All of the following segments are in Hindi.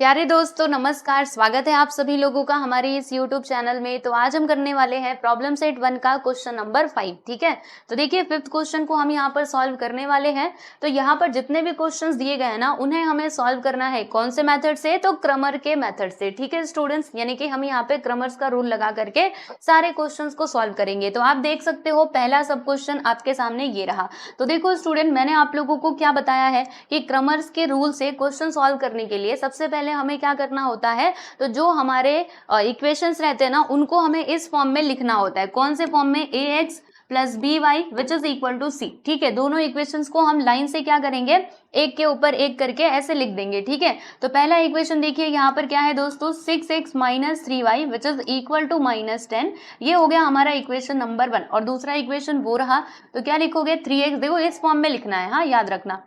प्यारे दोस्तों नमस्कार, स्वागत है आप सभी लोगों का हमारे इस YouTube चैनल में। तो आज हम करने वाले हैं प्रॉब्लम सेट 1 का क्वेश्चन नंबर 5। ठीक है, तो देखिए 5th क्वेश्चन को हम यहाँ पर सॉल्व करने वाले हैं। तो यहाँ पर जितने भी क्वेश्चंस दिए गए हैं ना, उन्हें हमें सॉल्व करना है कौन से मेथड से, तो क्रमर के मेथड से। ठीक है स्टूडेंट्स, यानी कि हम यहाँ पे क्रमर्स का रूल लगा करके सारे क्वेश्चन को सॉल्व करेंगे। तो आप देख सकते हो पहला सब क्वेश्चन आपके सामने ये रहा। तो देखो स्टूडेंट, मैंने आप लोगों को क्या बताया है कि क्रमर्स के रूल से क्वेश्चन सॉल्व करने के लिए सबसे पहले हमें क्या करना होता है, तो जो हमारे इक्वेशंस रहते हैं ना, उनको हमें इस फॉर्म में लिखना होता है। कौन से फॉर्म में? ax plus b y which is equal to c. ठीक है, दोनों इक्वेशंस को हम लाइन से क्या करेंगे, एक के ऊपर एक करके ऐसे लिख देंगे। ठीक है, तो पहला इक्वेशन देखिए यहाँ पर क्या है दोस्तों, 6x माइनस 3y which is equal to -10। ये हो गया हमारा इक्वेशन नंबर 1। और दूसरा इक्वेशन वो रहा, तो क्या लिखोगे, 3x, देखो इस फॉर्म में लिखना है, हाँ याद रखना,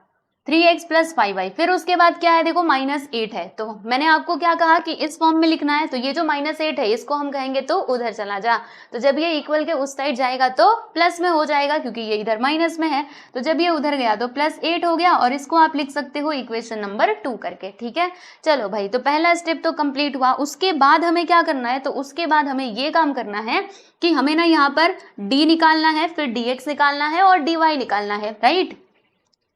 3x प्लस 5y। फिर उसके बाद क्या है, देखो -8 है। तो मैंने आपको क्या कहा कि इस फॉर्म में लिखना है, तो ये जो -8 है इसको हम कहेंगे तो उधर चला जा। तो जब ये इक्वल के उस साइड जाएगा तो प्लस में हो जाएगा, क्योंकि ये इधर माइनस में है। तो जब ये उधर गया तो +8 हो गया, और इसको आप लिख सकते हो इक्वेशन नंबर 2 करके। ठीक है, चलो भाई, तो पहला स्टेप तो कंप्लीट हुआ। उसके बाद हमें क्या करना है, तो उसके बाद हमें ये काम करना है कि हमें ना यहाँ पर d निकालना है, फिर dx निकालना है और dy निकालना है, राइट।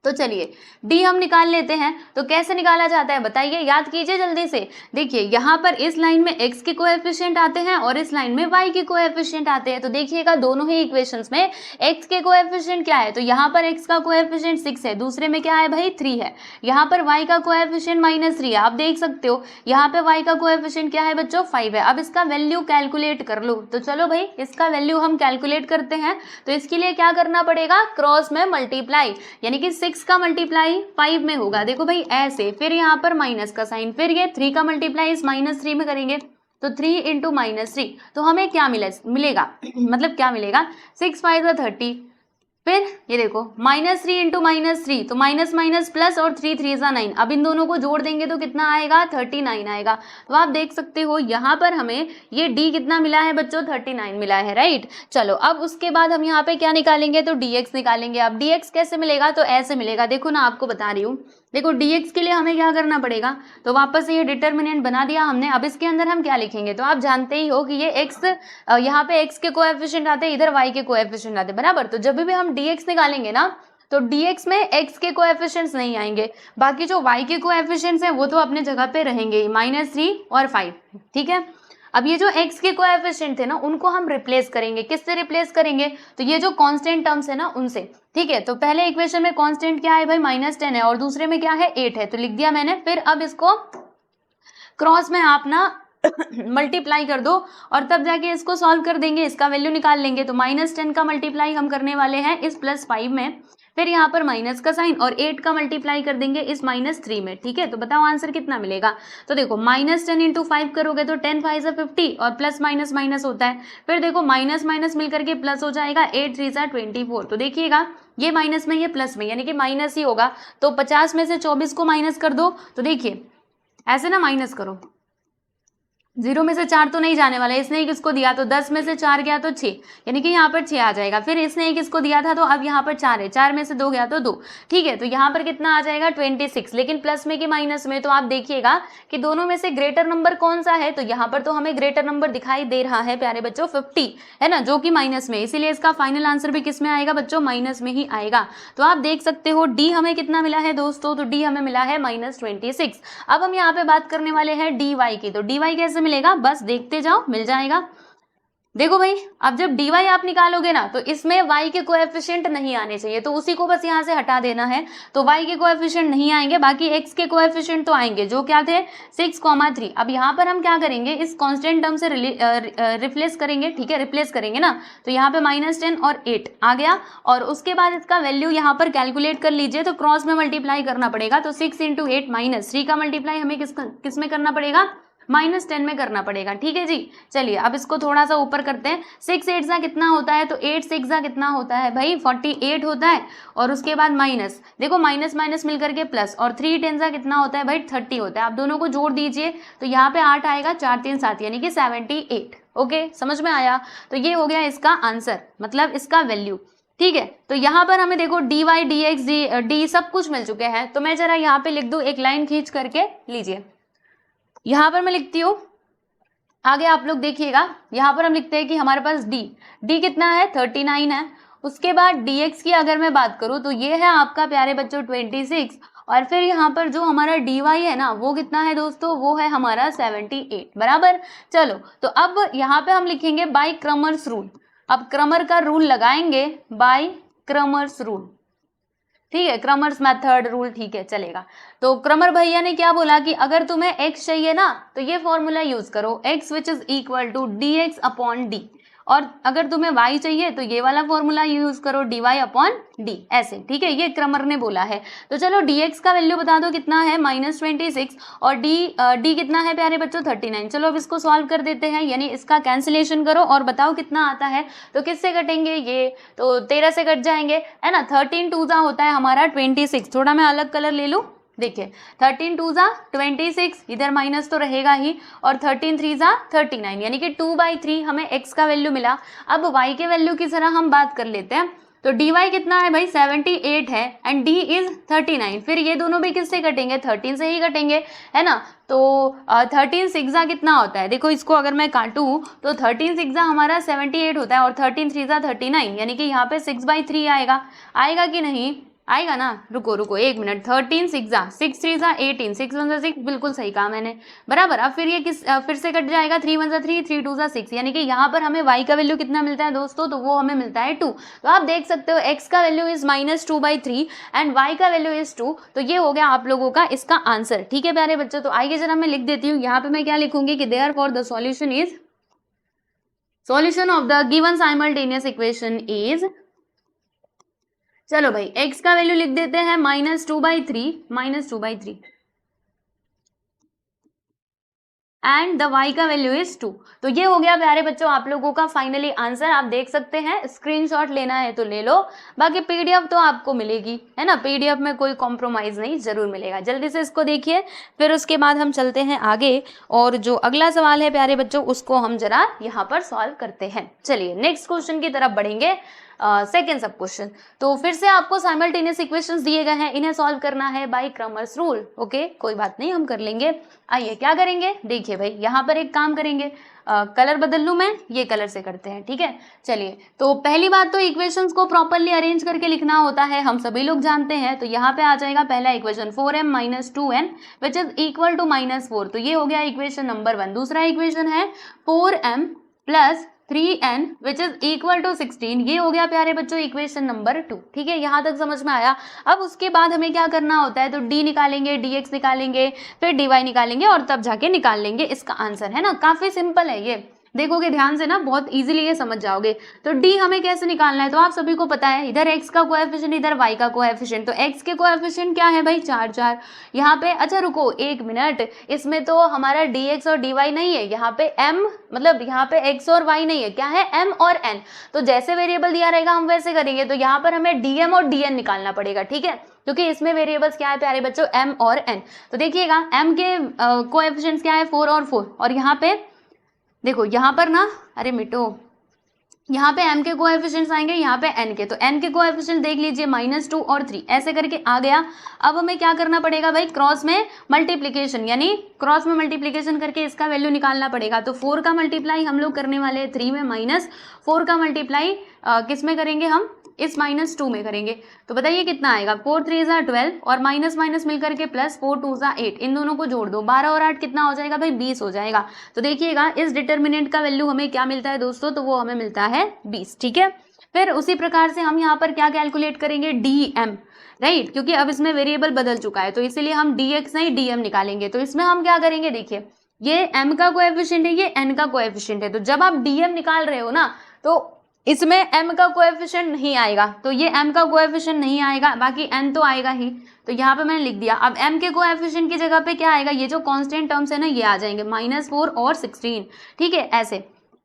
तो चलिए d हम निकाल लेते हैं। तो कैसे निकाला जाता है बताइए, याद कीजिए जल्दी से। देखिए यहाँ पर इस लाइन में x के कोएफिशिएंट आते हैं और इस लाइन में y के कोएफिशिएंट आते हैं। तो देखिएगा दोनों ही इक्वेशंस में x के कोएफिशिएंट क्या है, तो यहाँ पर x का कोएफिशिएंट 6 है, दूसरे में क्या है भाई 3 है। यहाँ पर y का कोएफिशिएंट -3 है, आप देख सकते हो। यहाँ पे y का कोएफिशिएंट क्या है बच्चों, 5 है। अब इसका वैल्यू कैलकुलेट कर लो। तो चलो भाई, इसका वैल्यू हम कैलकुलेट करते हैं। तो इसके लिए क्या करना पड़ेगा, क्रॉस में मल्टीप्लाई, यानी कि 6 का मल्टीप्लाई 5 में होगा, देखो भाई ऐसे। फिर यहाँ पर माइनस का साइन, फिर ये 3 का मल्टीप्लाई इस -3 में करेंगे, तो 3 इंटू -3। तो हमें क्या मिलेगा मतलब क्या मिलेगा, 6 5 30। फिर ये देखो -3 इंटू -3, तो माइनस माइनस प्लस और 3 3 9। अब इन दोनों को जोड़ देंगे तो कितना आएगा, 39 आएगा। तो आप देख सकते हो यहाँ पर हमें ये d कितना मिला है बच्चों, 39 मिला है, राइट। चलो अब उसके बाद हम यहाँ पे क्या निकालेंगे, तो dx निकालेंगे। अब dx कैसे मिलेगा, तो ऐसे मिलेगा, देखो ना आपको बता रही हूँ। देखो dx के लिए हमें क्या करना पड़ेगा, तो वापस से ये डिटर्मिनेंट बना दिया हमने। अब इसके अंदर हम क्या लिखेंगे, तो आप जानते ही हो कि ये x, यहाँ पे x के कोएफिशिएंट आते हैं, इधर y के कोएफिशिएंट आते हैं, बराबर। तो जब भी हम dx निकालेंगे ना, तो dx में x के कोएफिशिएंट्स नहीं आएंगे, बाकी जो y के कोएफिशिएंट्स हैं वो तो अपने जगह पे रहेंगे, -3 और 5। ठीक है, अब ये जो x के कोएफिशिएंट थे ना, उनको हम रिप्लेस करेंगे। किससे रिप्लेस करेंगे, तो ये जो कांस्टेंट टर्म्स है ना उनसे। ठीक है, तो पहले इक्वेशन में कांस्टेंट क्या है भाई, -10 है, और दूसरे में क्या है 8 है, तो लिख दिया मैंने। फिर अब इसको क्रॉस में आप ना मल्टीप्लाई कर दो, और तब जाके इसको सॉल्व कर देंगे, इसका वैल्यू निकाल लेंगे। तो -10 का मल्टीप्लाई हम करने वाले हैं इस +5 में, फिर यहाँ पर माइनस का साइन, और 8 का मल्टीप्लाई कर देंगे इस -3 में। ठीक है, तो बताओ आंसर कितना मिलेगा। तो देखो -10 इंटू 5 करोगे तो 10 5 = 50, और प्लस माइनस माइनस होता है। फिर देखो माइनस माइनस मिल करके प्लस हो जाएगा, 8 3 = 24। तो देखिएगा ये माइनस में, ये प्लस में, यानी कि माइनस ही होगा। तो 50 में से 24 को माइनस कर दो। तो देखिए ऐसे ना माइनस करो, 0 में से 4 तो नहीं जाने वाला है, इसने एक इसको दिया तो 10 में से 4 गया तो 6, यानी कि यहाँ पर 6 आ जाएगा। फिर इसने एक इसको दिया था तो अब यहाँ पर 4 है, 4 में से 2 गया तो 2। ठीक है, तो यहाँ पर कितना आ जाएगा 26, लेकिन प्लस में कि माइनस में। तो आप देखिएगा कि दोनों में से ग्रेटर नंबर कौन सा है, तो यहाँ पर तो हमें ग्रेटर नंबर दिखाई दे रहा है प्यारे बच्चों, 50 है ना, जो कि माइनस में, इसीलिए इसका फाइनल आंसर भी किस में आएगा बच्चों, माइनस में ही आएगा। तो आप देख सकते हो डी हमें कितना मिला है दोस्तों, तो डी हमें मिला है -26। अब हम यहाँ पे बात करने वाले हैं डी वाई की। तो डी वाई कैसे मिलेगा, बस देखते जाओ, मिल जाएगा। देखो भाई, अब जब dy आप निकालोगे ना, तो इसमें y के कोएफिशिएंट नहीं आने चाहिए, तो उसी को बस यहाँ से हटा देना है। तो y के कोएफिशिएंट नहीं आएंगे, बाकी x के कोएफिशिएंट तो आएंगे, जो क्या थे 6, 3। अब यहाँ पर हम क्या करेंगे, इस कांस्टेंट टर्म से रिप्लेस करेंगे। ठीक है, रिप्लेस करेंगे ना, तो यहाँ पे -10 और 8 आ गया, और उसके बाद इसका वैल्यू यहाँ पर कैलकुलेट कर लीजिए। तो क्रॉस में मल्टीप्लाई करना पड़ेगा, तो 6 इंटू 8 -3 का मल्टीप्लाई हमें किस में करना पड़ेगा, -10 में करना पड़ेगा। ठीक है जी, चलिए अब इसको थोड़ा सा ऊपर करते हैं। 6 8 सा कितना होता है, तो 8 6 सा कितना होता है भाई, 48 होता है। और उसके बाद माइनस, देखो माइनस माइनस मिलकर के प्लस, और 3 10 सा कितना होता है भाई, 30 होता है। आप दोनों को जोड़ दीजिए, तो यहाँ पे 8 आएगा, 4 3 7, यानी कि 78। ओके, समझ में आया। तो ये हो गया इसका आंसर, मतलब इसका वैल्यू। ठीक है, तो यहाँ पर हमें देखो dy dx डी सब कुछ मिल चुके हैं। तो मैं जरा यहाँ पे लिख दूं, एक लाइन खींच करके लीजिए। यहाँ पर मैं लिखती हूँ, आगे आप लोग देखिएगा, यहाँ पर हम लिखते हैं कि हमारे पास डी कितना है 39 है। उसके बाद dx की अगर मैं बात करूँ तो ये है आपका प्यारे बच्चों 26, और फिर यहाँ पर जो हमारा dy है ना वो कितना है दोस्तों, वो है हमारा 78 बराबर। चलो तो अब यहाँ पे हम लिखेंगे बाय क्रमर्स रूल। अब क्रमर का रूल लगाएंगे, बाय क्रमर्स रूल, ठीक है, क्रमर्स मेथड रूल, ठीक है चलेगा। तो क्रमर भैया ने क्या बोला कि अगर तुम्हें x चाहिए ना तो ये फॉर्मूला यूज करो, x which is equal to dx upon d, और अगर तुम्हें y चाहिए तो ये वाला फॉर्मूला यूज करो, dy अपॉन डी, ऐसे, ठीक है, ये क्रमर ने बोला है। तो चलो dx का वैल्यू बता दो कितना है -26, और d कितना है प्यारे बच्चों 39। चलो अब इसको सॉल्व कर देते हैं, यानी इसका कैंसिलेशन करो और बताओ कितना आता है। तो किससे कटेंगे ये, तो 13 से कट जाएंगे, है ना। 13 2 होता है हमारा 26, थोड़ा मैं अलग कलर ले लूँ, देखिए 13 2 26, इधर माइनस तो रहेगा ही, और 13 3 39, यानी कि 2/3 हमें x का वैल्यू मिला। अब y के वैल्यू की जरा हम बात कर लेते हैं। तो dy कितना है भाई 78 है, एंड d इज 39, फिर ये दोनों भी किससे कटेंगे, 13 से ही कटेंगे, है ना। तो 13 6 कितना होता है, देखो इसको अगर मैं काटूं तो 13 6 हमारा 78 होता है, और 13 3 39, यानी कि यहाँ पे 6/3 आएगा कि नहीं, आएगा ना। रुको 1 मिनट, 13 6 3 18, 6 1 6, बिल्कुल सही कहा मैंने, बराबर। अब फिर ये फिर से कट जाएगा, 3 1 3, 3 2 6, यानी कि यहाँ पर हमें y का वैल्यू कितना मिलता है दोस्तों, तो वो हमें मिलता है 2। तो आप देख सकते हो x का वैल्यू इज -2/3 एंड y का वैल्यू इज 2। तो ये हो गया आप लोगों का इसका आंसर, ठीक है प्यारे बच्चों। तो आइए जरा मैं लिख देती हूँ, यहाँ पे मैं क्या लिखूंगी कि therefore the solution is, solution of the given simultaneous equation is, चलो भाई x का वैल्यू लिख देते हैं -2/3 एंड द y का वैल्यू इज 2। तो ये हो गया प्यारे बच्चों आप लोगों का फाइनली आंसर। आप देख सकते हैं, स्क्रीनशॉट लेना है तो ले लो, बाकी पीडीएफ तो आपको मिलेगी, है ना, पीडीएफ में कोई कॉम्प्रोमाइज नहीं, जरूर मिलेगा। जल्दी से इसको देखिए, फिर उसके बाद हम चलते हैं आगे, और जो अगला सवाल है प्यारे बच्चों उसको हम जरा यहाँ पर सॉल्व करते हैं। चलिए नेक्स्ट क्वेश्चन की तरफ बढ़ेंगे, सेकेंड सब क्वेश्चन। तो फिर से आपको साइमल्टेनियस इक्वेशंस दिए गए हैं, इन्हें सॉल्व करना है बाय क्रमर्स रूल। ओके कोई बात नहीं, हम कर लेंगे। आइए क्या करेंगे, देखिए भाई यहाँ पर एक काम करेंगे, कलर बदल लूँ मैं, ये कलर से करते हैं, ठीक है। चलिए तो पहली बात तो इक्वेशंस को प्रॉपरली अरेंज करके लिखना होता है, हम सभी लोग जानते हैं। तो यहाँ पे आ जाएगा पहला equation 4m - 2n which is equal to -4, तो ये हो गया इक्वेशन नंबर 1। दूसरा इक्वेशन है 4m + 3n which is equal to 16, ये हो गया प्यारे बच्चों इक्वेशन नंबर 2, ठीक है, यहाँ तक समझ में आया। अब उसके बाद हमें क्या करना होता है, तो d निकालेंगे, dx निकालेंगे, फिर dy निकालेंगे, और तब जाके निकाल लेंगे इसका आंसर, है ना। काफी सिंपल है ये, देखोगे ध्यान से ना बहुत इजीली ये समझ जाओगे। तो d हमें कैसे निकालना है, तो आप सभी को पता है, इधर x का कोएफिशिएंट, इधर y का कोएफिशिएंट। तो x के कोएफिशिएंट क्या है भाई 4 4, यहाँ पे, अच्छा रुको 1 मिनट, इसमें तो हमारा dx और dy नहीं है, यहाँ पे m, मतलब यहाँ पे x और y नहीं है, क्या है m और n। तो जैसे वेरिएबल दिया रहेगा हम वैसे करेंगे। तो यहाँ पर हमें dm और dn निकालना पड़ेगा, ठीक है, क्योंकि इसमें वेरिएबल्स क्या है प्यारे बच्चों m और n। तो देखिएगा m के कोएफिशिएंट्स क्या है 4 और 4, और यहाँ पे देखो यहाँ पर ना, अरे मिटो, यहाँ पे m के कोएफिशिएंट्स आएंगे, यहाँ पे n के, तो n के कोएफिशिएंट देख लीजिए -2 और 3, ऐसे करके आ गया। अब हमें क्या करना पड़ेगा भाई, क्रॉस में मल्टीप्लिकेशन, यानी क्रॉस में मल्टीप्लिकेशन करके इसका वैल्यू निकालना पड़ेगा। तो 4 का मल्टीप्लाई हम लोग करने वाले हैं 3 में, -4 का मल्टीप्लाई किस में करेंगे हम, इस -2 में करेंगे। तो बताइए कितना आएगा, 4 3 12, और माइनस माइनस मिलकर के प्लस 4 2 8, इन दोनों को जोड़ दो, 12 और 8 कितना हो जाएगा भाई 20 हो जाएगा। तो देखिएगा इस डिटर्मिनेंट का वैल्यू हमें क्या मिलता है दोस्तों, तो वो हमें मिलता है 20, ठीक है। फिर उसी प्रकार से हम यहाँ पर क्या कैलकुलेट करेंगे, dm, राइट, क्योंकि अब इसमें वेरिएबल बदल चुका है, तो इसीलिए हम dx नहीं dm निकालेंगे। तो इसमें हम क्या करेंगे, देखिए ये m का कोएफिशिएंट है, ये n का कोएफिशिएंट है, तो जब आप dm निकाल रहे हो ना तो इसमें m का कोएफिशिएंट नहीं आएगा, तो ये m का कोएफिशिएंट नहीं आएगा, बाकी n तो आएगा ही। तो यहाँ पे मैंने लिख दिया। अब m के कोएफिशिएंट की जगह पे क्या आएगा, ये जो कांस्टेंट टर्म्स है ना ये आ जाएंगे, -4 और 16, ठीक है, ऐसे।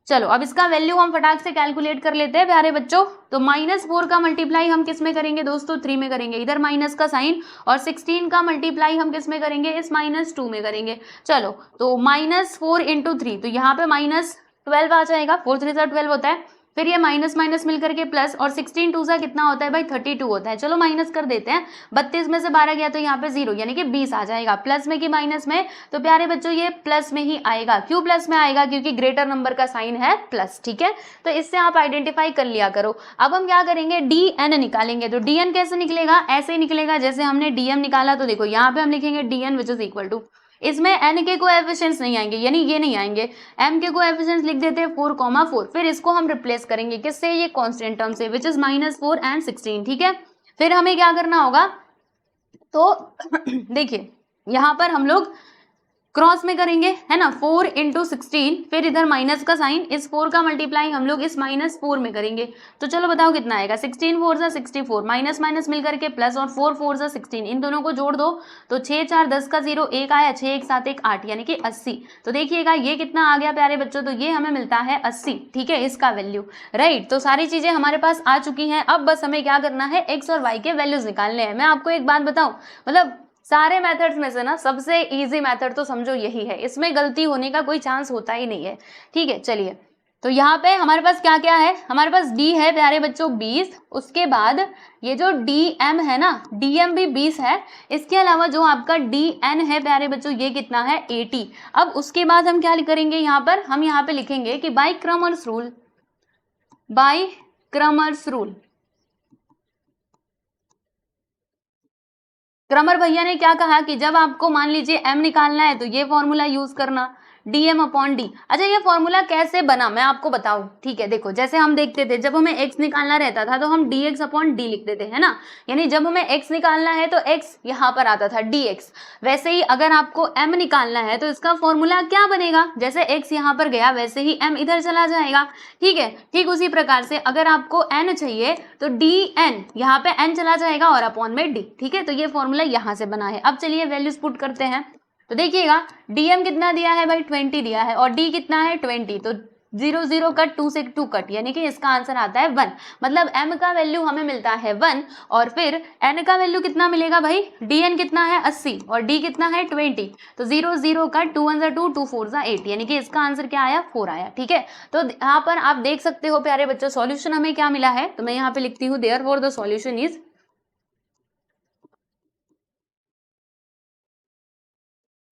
चलो अब इसका वैल्यू हम फटाक से कैलकुलेट कर लेते हैं प्यारे बच्चों। तो -4 का मल्टीप्लाई हम किस में करेंगे दोस्तों, 3 में करेंगे, इधर माइनस का साइन, और 16 का मल्टीप्लाई हम किस में करेंगे, इस -2 में करेंगे। चलो तो -4 × 3, तो यहाँ पे -12 आ जाएगा, 4 3 12 होता है, फिर ये माइनस माइनस मिल करके प्लस, और 16 टू सा कितना होता है भाई 32 होता है। चलो माइनस कर देते हैं, 32 में से 12 गया तो यहाँ पे 0 यानी कि 20 आ जाएगा। प्लस में कि माइनस में, तो प्यारे बच्चों ये प्लस में ही आएगा। क्यों प्लस में आएगा? क्योंकि ग्रेटर नंबर का साइन है प्लस, ठीक है। तो इससे आप आइडेंटिफाई कर लिया करो। अब हम क्या करेंगे, dn निकालेंगे। तो dn कैसे निकलेगा? ऐसे ही निकलेगा जैसे हमने dm निकाला। तो देखो यहाँ पे हम लिखेंगे dn which is equal to, इसमें n के कोएफिशिएंट्स नहीं आएंगे, यानी ये नहीं आएंगे, m के कोएफिशिएंट्स लिख देते हैं 4,4। फिर इसको हम रिप्लेस करेंगे किससे? ये कांस्टेंट टर्म से, विच इज -4 एंड 16, ठीक है। फिर हमें क्या करना होगा, तो देखिए यहाँ पर हम लोग क्रॉस में करेंगे, है ना, 4 × 16, फिर इधर माइनस का साइन, इस 4 का मल्टीप्लाई हम लोग इस -4 में करेंगे। तो चलो बताओ कितना आएगा, 16 4 सा 64, माइनस माइनस मिल करके प्लस, और 4 4 सा 16, इन दोनों को जोड़ दो तो 6 4 10 का 0, 1 आया, 6 1 7 1 8 यानी कि 80। तो देखिएगा ये कितना आ गया प्यारे बच्चों, तो ये हमें मिलता है 80, ठीक है, इसका वैल्यू, राइट। तो सारी चीजें हमारे पास आ चुकी हैं। अब बस हमें क्या करना है, x और y के वैल्यूज निकालने हैं। मैं आपको एक बात बताऊं, मतलब सारे मेथड्स में से ना सबसे इजी मेथड तो समझो यही है, इसमें गलती होने का कोई चांस होता ही नहीं है, ठीक है। चलिए, तो यहाँ पे हमारे पास क्या क्या है, हमारे पास d है प्यारे बच्चों 20, उसके बाद ये जो dm है ना, dm भी 20 है, इसके अलावा जो आपका dn है प्यारे बच्चों ये कितना है 80। अब उसके बाद हम क्या करेंगे, यहाँ पर हम यहाँ पे लिखेंगे कि bye क्रमर्स rule, bye क्रमर्स rule, Cramer भैया ने क्या कहा कि जब आपको मान लीजिए m निकालना है तो ये फॉर्मूला यूज करना, dm/d। अच्छा, ये फॉर्मूला कैसे बना मैं आपको बताऊं, ठीक है। देखो, जैसे हम देखते थे जब हमें x निकालना रहता था तो हम dx/d लिखते थे, है ना, यानी जब हमें x निकालना है तो x यहाँ पर आता था dx। वैसे ही अगर आपको m निकालना है तो इसका फॉर्मूला क्या बनेगा, जैसे x यहाँ पर गया वैसे ही m इधर चला जाएगा, ठीक है। ठीक उसी प्रकार से अगर आपको n चाहिए तो dn, यहाँ पे n चला जाएगा और अपॉन में d, ठीक है। तो ये फॉर्मूला यहाँ से बना है। अब चलिए वैल्यूज पुट करते हैं। तो देखिएगा dm कितना दिया है भाई 20 दिया है, और d कितना है 20, तो 0 0 कट, 2 से 2 कट, यानी कि इसका आंसर आता है 1। मतलब m का वैल्यू हमें मिलता है 1, और फिर n का वैल्यू कितना मिलेगा भाई, dn कितना है 80 और d कितना है 20, तो 0 0 कट, 2 1 2, 2 4 8, यानी कि इसका आंसर क्या आया 4 आया, ठीक है। तो यहाँ पर आप देख सकते हो प्यारे बच्चों सॉल्यूशन हमें क्या मिला है। तो मैं यहाँ पे लिखती हूँ देयरफॉर द सॉल्यूशन इज,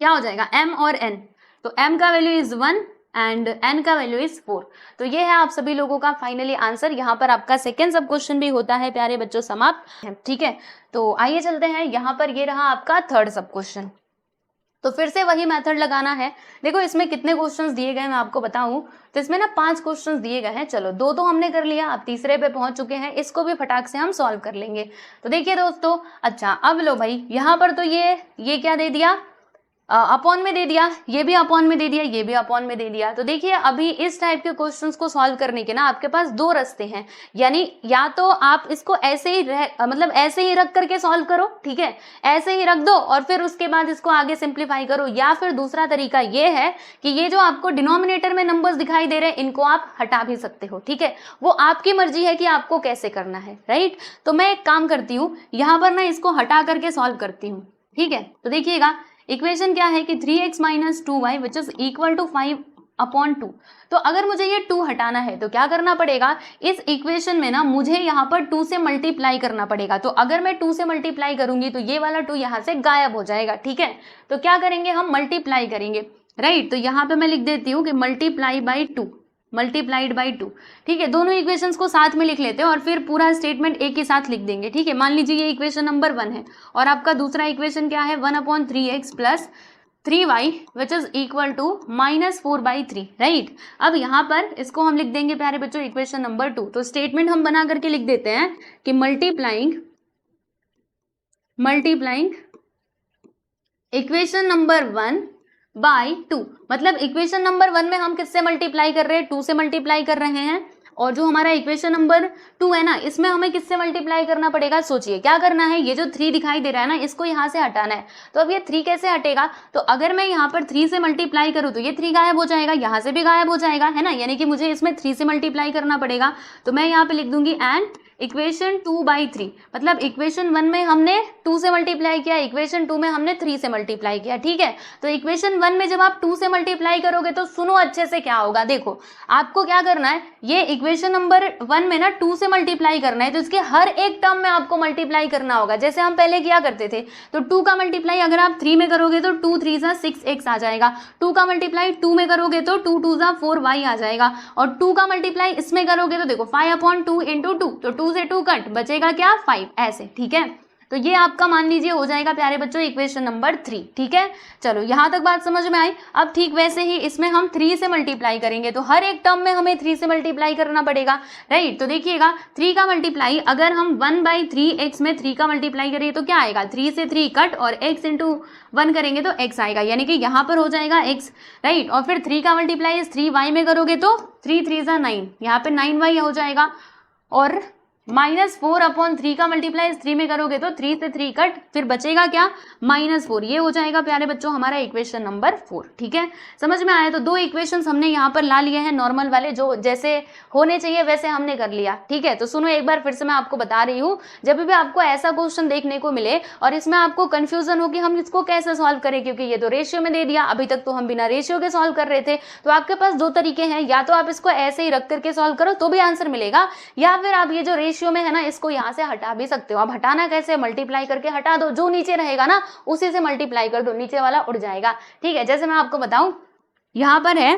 क्या हो जाएगा m और n, तो m का वैल्यू इज 1 एंड n का वैल्यू इज 4। तो ये है आप सभी लोगों का फाइनली आंसर। यहाँ पर आपका सेकेंड सब क्वेश्चन भी होता है प्यारे बच्चों समाप्त, ठीक है। तो आइए चलते हैं, यहाँ पर ये रहा आपका थर्ड सब क्वेश्चन। तो फिर से वही मेथड लगाना है। देखो इसमें कितने क्वेश्चंस दिए गए मैं आपको बताऊं, तो इसमें ना 5 क्वेश्चंस दिए गए हैं। चलो 2 तो हमने कर लिया, अब तीसरे पे पहुंच चुके हैं, इसको भी फटाक से हम सॉल्व कर लेंगे। तो देखिए दोस्तों, अच्छा अब लो भाई, यहाँ पर तो ये क्या दे दिया, अपॉन में दे दिया, ये भी अपॉन में दे दिया, ये भी अपॉन में दे दिया। तो देखिए अभी इस टाइप के क्वेश्चंस को सॉल्व करने के ना आपके पास 2 रास्ते हैं, यानी या तो आप इसको ऐसे ही मतलब ऐसे ही रख करके सॉल्व करो, ठीक है, ऐसे ही रख दो और फिर उसके बाद इसको आगे सिंप्लीफाई करो, या फिर दूसरा तरीका ये है कि ये जो आपको डिनोमिनेटर में नंबर्स दिखाई दे रहे हैं इनको आप हटा भी सकते हो, ठीक है। वो आपकी मर्जी है कि आपको कैसे करना है, राइट। तो मैं एक काम करती हूँ, यहाँ पर मैं इसको हटा करके सॉल्व करती हूँ, ठीक है। तो देखिएगा इक्वेशन क्या है कि 3x - 2y which is equal to 5/2। तो अगर मुझे ये 2 हटाना है तो क्या करना पड़ेगा, इस इक्वेशन में ना मुझे यहाँ पर 2 से मल्टीप्लाई करना पड़ेगा। तो अगर मैं 2 से मल्टीप्लाई करूंगी तो ये वाला 2 यहाँ से गायब हो जाएगा, ठीक है। तो क्या करेंगे हम, मल्टीप्लाई करेंगे, राइट। तो यहाँ पे मैं लिख देती हूँ कि मल्टीप्लाई बाई 2, मल्टीप्लाइड बाई 2, ठीक है। दोनों इक्वेशंस को साथ में लिख लेते हैं और फिर पूरा स्टेटमेंट एक ही साथ लिख देंगे, ठीक है। मान लीजिए ये इक्वेशन नंबर 1 है और आपका दूसरा इक्वेशन क्या है, 1/3x plus 3y which is equal to -4/3, right. अब यहाँ पर इसको हम लिख देंगे प्यारे बच्चों इक्वेशन नंबर 2। तो स्टेटमेंट हम बना करके लिख देते हैं कि मल्टीप्लाइंग इक्वेशन नंबर 1 बाई 2, मतलब इक्वेशन नंबर 1 में हम किससे मल्टीप्लाई कर रहे हैं, 2 से मल्टीप्लाई कर रहे हैं, और जो हमारा इक्वेशन नंबर 2 है ना इसमें हमें किससे मल्टीप्लाई करना पड़ेगा। सोचिए क्या करना है, ये जो 3 दिखाई दे रहा है ना इसको यहाँ से हटाना है। तो अब ये 3 कैसे हटेगा, तो अगर मैं यहाँ पर 3 से मल्टीप्लाई करूँ तो ये 3 गायब हो जाएगा, यहाँ से भी गायब हो जाएगा, है ना, यानी कि मुझे इसमें 3 से मल्टीप्लाई करना पड़ेगा। तो मैं यहाँ पे लिख दूंगी एंड इक्वेशन 2/3, मतलब इक्वेशन 1 में हमने 2 से मल्टीप्लाई किया, इक्वेशन 2 में हमने 3 से मल्टीप्लाई किया, ठीक है। तो इक्वेशन 1 में जब आप 2 से मल्टीप्लाई करोगे तो सुनो अच्छे से क्या होगा, देखो आपको क्या करना है, ये इक्वेशन नंबर 1 में ना 2 से मल्टीप्लाई करना है, तो इसके हर एक टर्म में आपको मल्टीप्लाई करना होगा, जैसे हम पहले किया करते थे। तो 2 का मल्टीप्लाई अगर आप 3 में करोगे तो 2 3 6x आ जाएगा, 2 का मल्टीप्लाई 2 में करोगे तो 2 2 4y आ जाएगा, और 2 का मल्टीप्लाई इसमें करोगे तो देखो 5/2 × 2, तो 2 से 2 कट, बचेगा क्या 5, ऐसे, ठीक है। तो ये आपका मान लीजिए हो जाएगा प्यारे बच्चों इक्वेशन नंबर 3, ठीक है। चलो यहाँ तक बात समझ में आई। अब ठीक वैसे ही इसमें हम 3 से मल्टीप्लाई करेंगे, तो हर एक टर्म में हमें 3 से मल्टीप्लाई करना पड़ेगा, राइट। तो देखिएगा 3 का मल्टीप्लाई अगर हम 1/3x में 3 का मल्टीप्लाई करें तो क्या आएगा, 3 से 3 कट और x × 1 करेंगे तो x आएगा, यानी कि यहाँ पर हो जाएगा x, राइट। और फिर 3 का मल्टीप्लाई 3y में करोगे तो 3 3 9, यहाँ पे 9y हो जाएगा, और -4/3 का मल्टीप्लाई 3 में करोगे तो 3 से 3 कट, फिर बचेगा क्या -4, ये हो जाएगा प्यारे बच्चों हमारा इक्वेशन नंबर 4, ठीक है। समझ में आया। तो 2 इक्वेशंस हमने यहाँ पर ला लिए हैं नॉर्मल वाले, जो जैसे होने चाहिए वैसे हमने कर लिया, ठीक है। तो सुनो एक बार फिर से मैं आपको बता रही हूँ, जब भी आपको ऐसा क्वेश्चन देखने को मिले और इसमें आपको कंफ्यूजन हो कि हम इसको कैसे सॉल्व करें, क्योंकि ये तो रेशियो में दे दिया, अभी तक तो हम बिना रेशियो के सॉल्व कर रहे थे, तो आपके पास 2 तरीके हैं, या तो आप इसको ऐसे ही रख करके सॉल्व करो तो भी आंसर मिलेगा, या फिर आप ये जो रेशियो में है ना इसको यहाँ से हटा भी सकते हो। आप हटाना कैसे, मल्टीप्लाई करके हटा दो, जो नीचे रहेगा ना उसी से मल्टीप्लाई कर दो, नीचे वाला उड़ जाएगा, ठीक है। जैसे मैं आपको बताऊं, यहाँ पर है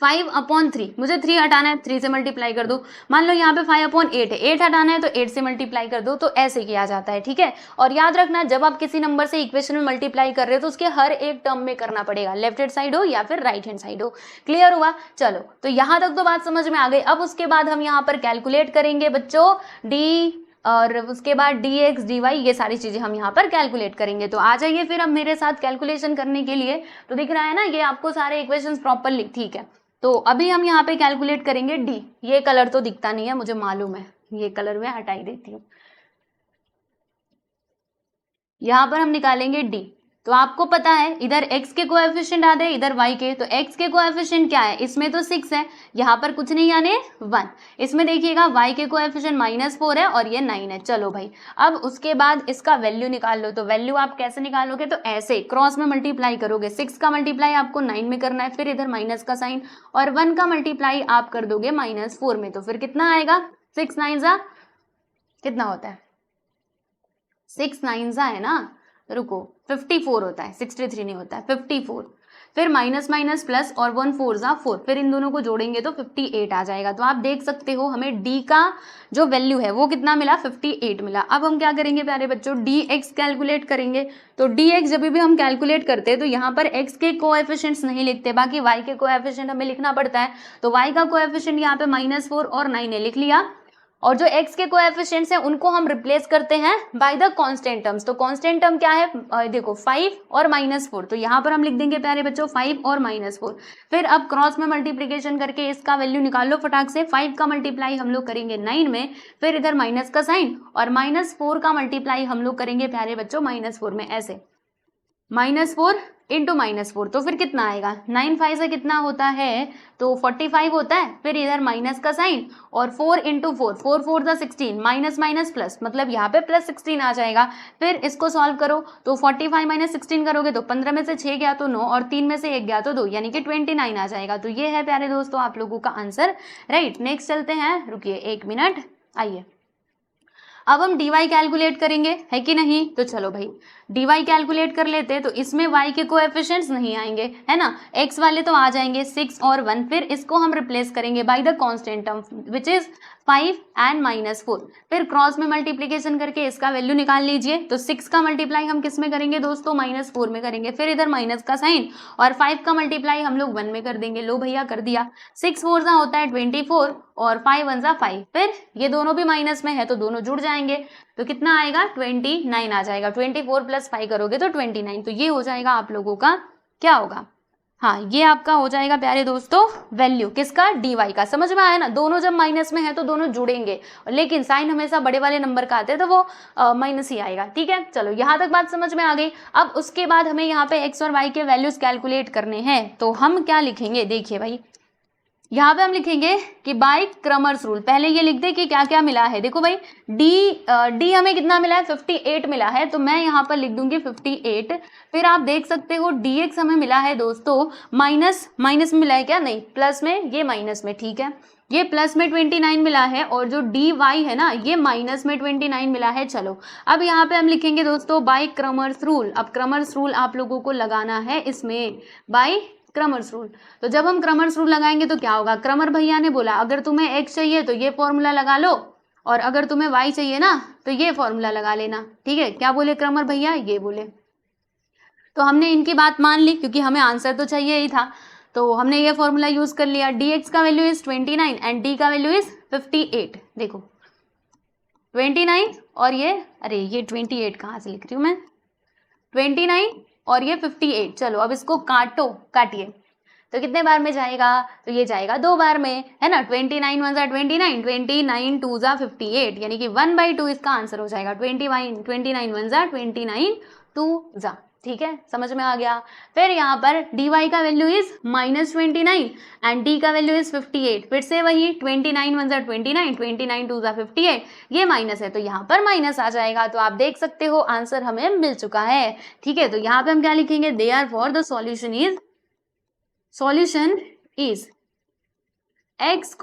5/3, मुझे 3 हटाना है, 3 से मल्टीप्लाई कर दो। मान लो यहाँ पे 5/8 है, 8 हटाना है तो 8 से मल्टीप्लाई कर दो, तो ऐसे किया जाता है, ठीक है। और याद रखना जब आप किसी नंबर से इक्वेशन में मल्टीप्लाई कर रहे हो तो उसके हर एक टर्म में करना पड़ेगा, लेफ्ट हैंड साइड हो या फिर राइट हैंड साइड हो। क्लियर हुआ। चलो तो यहाँ तक तो बात समझ में आ गई। अब उसके बाद हम यहाँ पर कैलकुलेट करेंगे बच्चों डी, और उसके बाद dx dy, ये सारी चीजें हम यहाँ पर कैलकुलेट करेंगे। तो आ जाइए फिर अब मेरे साथ कैलकुलेशन करने के लिए। तो दिख रहा है ना ये आपको सारे इक्वेशंस प्रॉपरली, ठीक है। तो अभी हम यहाँ पे कैलकुलेट करेंगे d, ये कलर तो दिखता नहीं है मुझे मालूम है, ये कलर मैं हटा ही देती हूँ। यहाँ पर हम निकालेंगे d, तो आपको पता है इधर x के कोएफिशिएंट आते हैं, इधर y के, तो x के कोएफिशिएंट क्या है, इसमें तो 6 है, यहाँ पर कुछ नहीं यानी 1, इसमें देखिएगा y के कोएफिशिएंट -4 है और ये 9 है। चलो भाई, अब उसके बाद इसका वैल्यू निकाल लो। तो वैल्यू आप कैसे निकालोगे, तो ऐसे क्रॉस में मल्टीप्लाई करोगे, 6 का मल्टीप्लाई आपको 9 में करना है, फिर इधर माइनस का साइन, और 1 का मल्टीप्लाई आप कर दोगे -4 में, तो फिर कितना आएगा, 6 9 कितना होता है, 6 9 है ना, रुको 54 होता है, 63 नहीं होता है, 54, फिर माइनस माइनस प्लस और 1 4 4, फिर इन दोनों को जोड़ेंगे तो 58 आ जाएगा। तो आप देख सकते हो हमें d का जो वैल्यू है वो कितना मिला, 58 मिला। अब हम क्या करेंगे प्यारे बच्चों, dx कैलकुलेट करेंगे। तो dx जब भी हम कैलकुलेट करते हैं तो यहाँ पर x के कोएफिशिएंट्स नहीं लिखते, बाकी y के कोएफिशिएंट हमें लिखना पड़ता है। तो y का कोएफिशिएंट यहाँ पे -4 और 9 है, लिख लिया, और जो x के कोएफिशिएंट्स हैं उनको हम रिप्लेस करते हैं बाय द कांस्टेंट टर्म्स। तो कांस्टेंट टर्म क्या है, देखो 5 और -4, तो यहाँ पर हम लिख देंगे प्यारे बच्चों 5 और -4। फिर अब क्रॉस में मल्टीप्लिकेशन करके इसका वैल्यू निकाल लो फटाक से। 5 का मल्टीप्लाई हम लोग करेंगे 9 में, फिर इधर माइनस का साइन, और -4 का मल्टीप्लाई हम लोग करेंगे प्यारे बच्चों -4 में, ऐसे -4 इंटू -4, तो फिर कितना आएगा, 9 5 से कितना होता है, तो 45 होता है, फिर इधर माइनस का साइन, और 4 इंटू 4, 4 4 16, माइनस माइनस प्लस, मतलब यहाँ पे +16 आ जाएगा। फिर इसको सॉल्व करो, तो 45 - 16 करोगे तो 15 में से 6 गया तो 9, और 3 में से 1 गया तो 2, यानी कि 29 आ जाएगा। तो ये है प्यारे दोस्तों आप लोगों का आंसर, राइट। नेक्स्ट चलते हैं, रुकिए 1 मिनट, आइए अब हम dy कैलकुलेट करेंगे, है कि नहीं। तो चलो भाई dy कैलकुलेट कर लेते हैं। तो इसमें y के कोएफिशिएंट्स नहीं आएंगे, है ना, x वाले तो आ जाएंगे 6 और 1, फिर इसको हम रिप्लेस करेंगे by the constant term which is 5 and -4। फिर क्रॉस में मल्टीप्लिकेशन करके इसका वैल्यू निकाल लीजिए। तो 6 का मल्टीप्लाई हम किस में करेंगे दोस्तों, -4 में करेंगे, फिर इधर माइनस का साइन, और 5 का मल्टीप्लाई हम लोग 1 में कर देंगे। लो भैया कर दिया, 6 4 होता है 24, और 5 1 5, फिर ये दोनों भी माइनस में है तो दोनों जुड़ जाएंगे, तो कितना आएगा 29 आ जाएगा। 24 + 5 करोगे तो 29, तो ये हो जाएगा आप लोगों का, क्या होगा, हाँ ये आपका हो जाएगा प्यारे दोस्तों वैल्यू किसका, dy का। समझ में आया ना, दोनों जब माइनस में है तो दोनों जुड़ेंगे, लेकिन साइन हमेशा बड़े वाले नंबर का आते हैं तो वो माइनस ही आएगा, ठीक है। चलो यहाँ तक बात समझ में आ गई। अब उसके बाद हमें यहाँ पे x और y के वैल्यूज कैलकुलेट करने हैं, तो हम क्या लिखेंगे, देखिए भाई यहाँ पे हम लिखेंगे कि बाय क्रमर्स रूल, पहले ये लिख दे कि क्या क्या मिला है। देखो भाई डी हमें कितना मिला है, 58 मिला है, तो मैं यहाँ पर लिख दूंगी 58। फिर आप देख सकते हो dx हमें मिला है दोस्तों माइनस में मिला है क्या, नहीं प्लस में, ये माइनस में, ठीक है, ये प्लस में 29 मिला है, और जो dy है ना ये माइनस में 29 मिला है। चलो अब यहाँ पे हम लिखेंगे दोस्तों बाय क्रमर्स रूल। अब क्रमर्स रूल आप लोगों को लगाना है इसमें, बाय क्रमर्स रूल। तो जब हम क्रमर्स रूल लगाएंगे तो क्या होगा, क्रमर भैया ने बोला अगर तुम्हें x चाहिए तो ये फॉर्मूला लगा लो, और अगर तुम्हें y चाहिए ना तो ये फॉर्मूला लगा लेना, ठीक है। क्या बोले क्रमर भैया, ये बोले। तो हमने इनकी बात मान ली क्योंकि हमें आंसर तो चाहिए ही था, तो हमने ये फॉर्मूला यूज कर लिया। dx का वैल्यू इज 29 एंड d का वैल्यू इज 58। देखो 29 और ये, अरे ये 28 कहाँ से लिख रही हूँ मैं, 29 और ये 58। चलो अब इसको काटिए, तो कितने बार में जाएगा, तो ये जाएगा 2 बार में, है ना। 29 1 29, 29 2 58, यानी कि 1/2 इसका आंसर हो जाएगा। 29 1 29 2, ठीक है, समझ में आ गया। फिर यहाँ पर dy का वैल्यू इज -29 एंड d का वैल्यू इज 58। फिर से वही 29 1 29, 29 2 58, ये माइनस है तो यहाँ पर माइनस आ जाएगा। तो आप देख सकते हो आंसर हमें मिल चुका है, ठीक है। तो यहाँ पे हम क्या लिखेंगे, therefore the solution is x,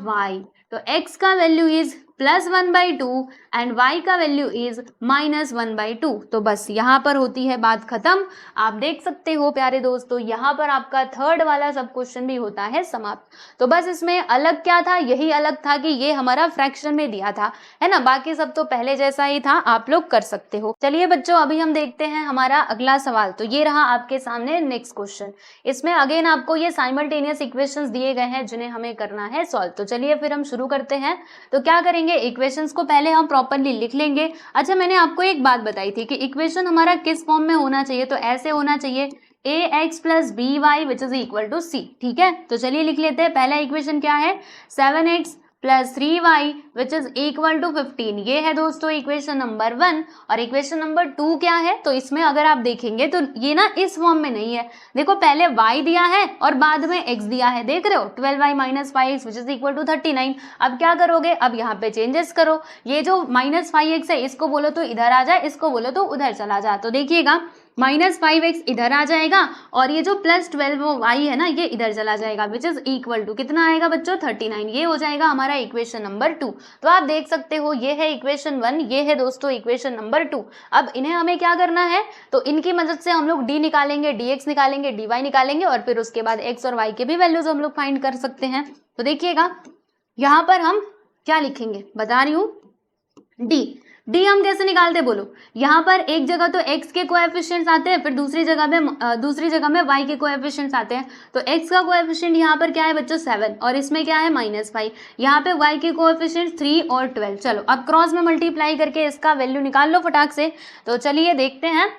y। तो x का वैल्यू इज +1/2 एंड y का वैल्यू इज -1/2। तो बस यहाँ पर होती है बात खत्म। आप देख सकते हो प्यारे दोस्तों, यहाँ पर आपका थर्ड वाला सब क्वेश्चन भी होता है समाप्त। तो बस इसमें अलग क्या था, यही अलग था कि ये हमारा फ्रैक्शन में दिया था, है ना। बाकी सब तो पहले जैसा ही था, आप लोग कर सकते हो। चलिए बच्चों अभी हम देखते हैं हमारा अगला सवाल। तो ये रहा आपके सामने नेक्स्ट क्वेश्चन। इसमें अगेन आपको ये साइमल्टेनियस इक्वेशंस दिए गए हैं जिन्हें हमें करना है सॉल्व। तो चलिए फिर हम शुरू करते हैं। तो क्या करेंगे, इक्वेशंस को पहले हम प्रॉपर्ली लिख लेंगे। अच्छा मैंने आपको एक बात बताई थी कि इक्वेशन हमारा किस फॉर्म में होना चाहिए, तो ऐसे होना चाहिए ax + by which is equal to c, ठीक है। तो चलिए लिख लेते हैं। पहला इक्वेशन क्या है, 7x + 3y which is equal to 15, ये है दोस्तों इक्वेशन नंबर 1। और इक्वेशन नंबर 2 क्या है, तो इसमें अगर आप देखेंगे तो ये ना इस फॉर्म में नहीं है। देखो पहले y दिया है और बाद में x दिया है, देख रहे हो, 12y - 5x which is equal to 39। अब क्या करोगे, अब यहाँ पे चेंजेस करो। ये जो -5x है इसको बोलो तो इधर आ जाए, इसको बोलो तो उधर चला जाए। तो देखिएगा -5x इधर आ जाएगा और ये जो +12y है ना ये इधर चला जाएगा, विच इज इक्वल टू कितना आएगा बच्चों, 39। ये हो जाएगा हमारा इक्वेशन नंबर 2। तो आप देख सकते हो ये है इक्वेशन 1, ये है दोस्तों इक्वेशन नंबर 2। अब इन्हें हमें क्या करना है, तो इनकी मदद से हम लोग d निकालेंगे, dx निकालेंगे, dy निकालेंगे, और फिर उसके बाद x और y के भी वैल्यूज हम लोग फाइंड कर सकते हैं। तो देखिएगा यहाँ पर हम क्या लिखेंगे, बता रही हूँ, डी हम कैसे निकालते बोलो। यहाँ पर एक जगह तो x के कोएफिशिएंट्स आते हैं, फिर दूसरी जगह में y के कोएफिशिएंट्स आते हैं। तो x का कोएफिशिएंट यहाँ पर क्या है बच्चों, 7, और इसमें क्या है -5। यहाँ पे y के कोएफिशिएंट्स 3 और 12। चलो अब क्रॉस में मल्टीप्लाई करके इसका वैल्यू निकाल लो फटाक से। तो चलिए देखते हैं।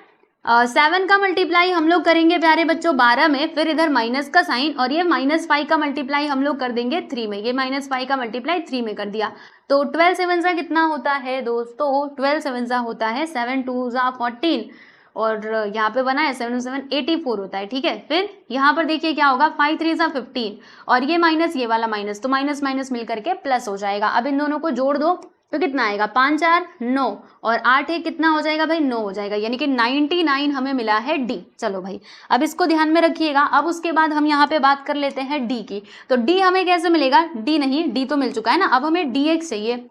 7 का मल्टीप्लाई हम लोग करेंगे प्यारे बच्चों 12 में, फिर इधर माइनस का साइन, और ये -5 का मल्टीप्लाई हम लोग कर देंगे 3 में। ये -5 का मल्टीप्लाई 3 में कर दिया। तो 12 7 सा कितना होता है दोस्तों, 12 7 सा होता है 7 2 14, और यहाँ पे बना है 7 7 84 होता है, ठीक है। फिर यहाँ पर देखिए क्या होगा, 5 3 15, और ये माइनस, ये वाला माइनस, तो माइनस माइनस मिल करके प्लस हो जाएगा। अब इन दोनों को जोड़ दो तो कितना आएगा, 5 4 9, और 8 है कितना हो जाएगा भाई, 9 हो जाएगा, यानी कि 99 हमें मिला है डी। चलो भाई अब इसको ध्यान में रखिएगा। अब उसके बाद हम यहाँ पे बात कर लेते हैं डी की। तो डी हमें कैसे मिलेगा, डी नहीं, डी तो मिल चुका है ना, अब हमें dx चाहिए।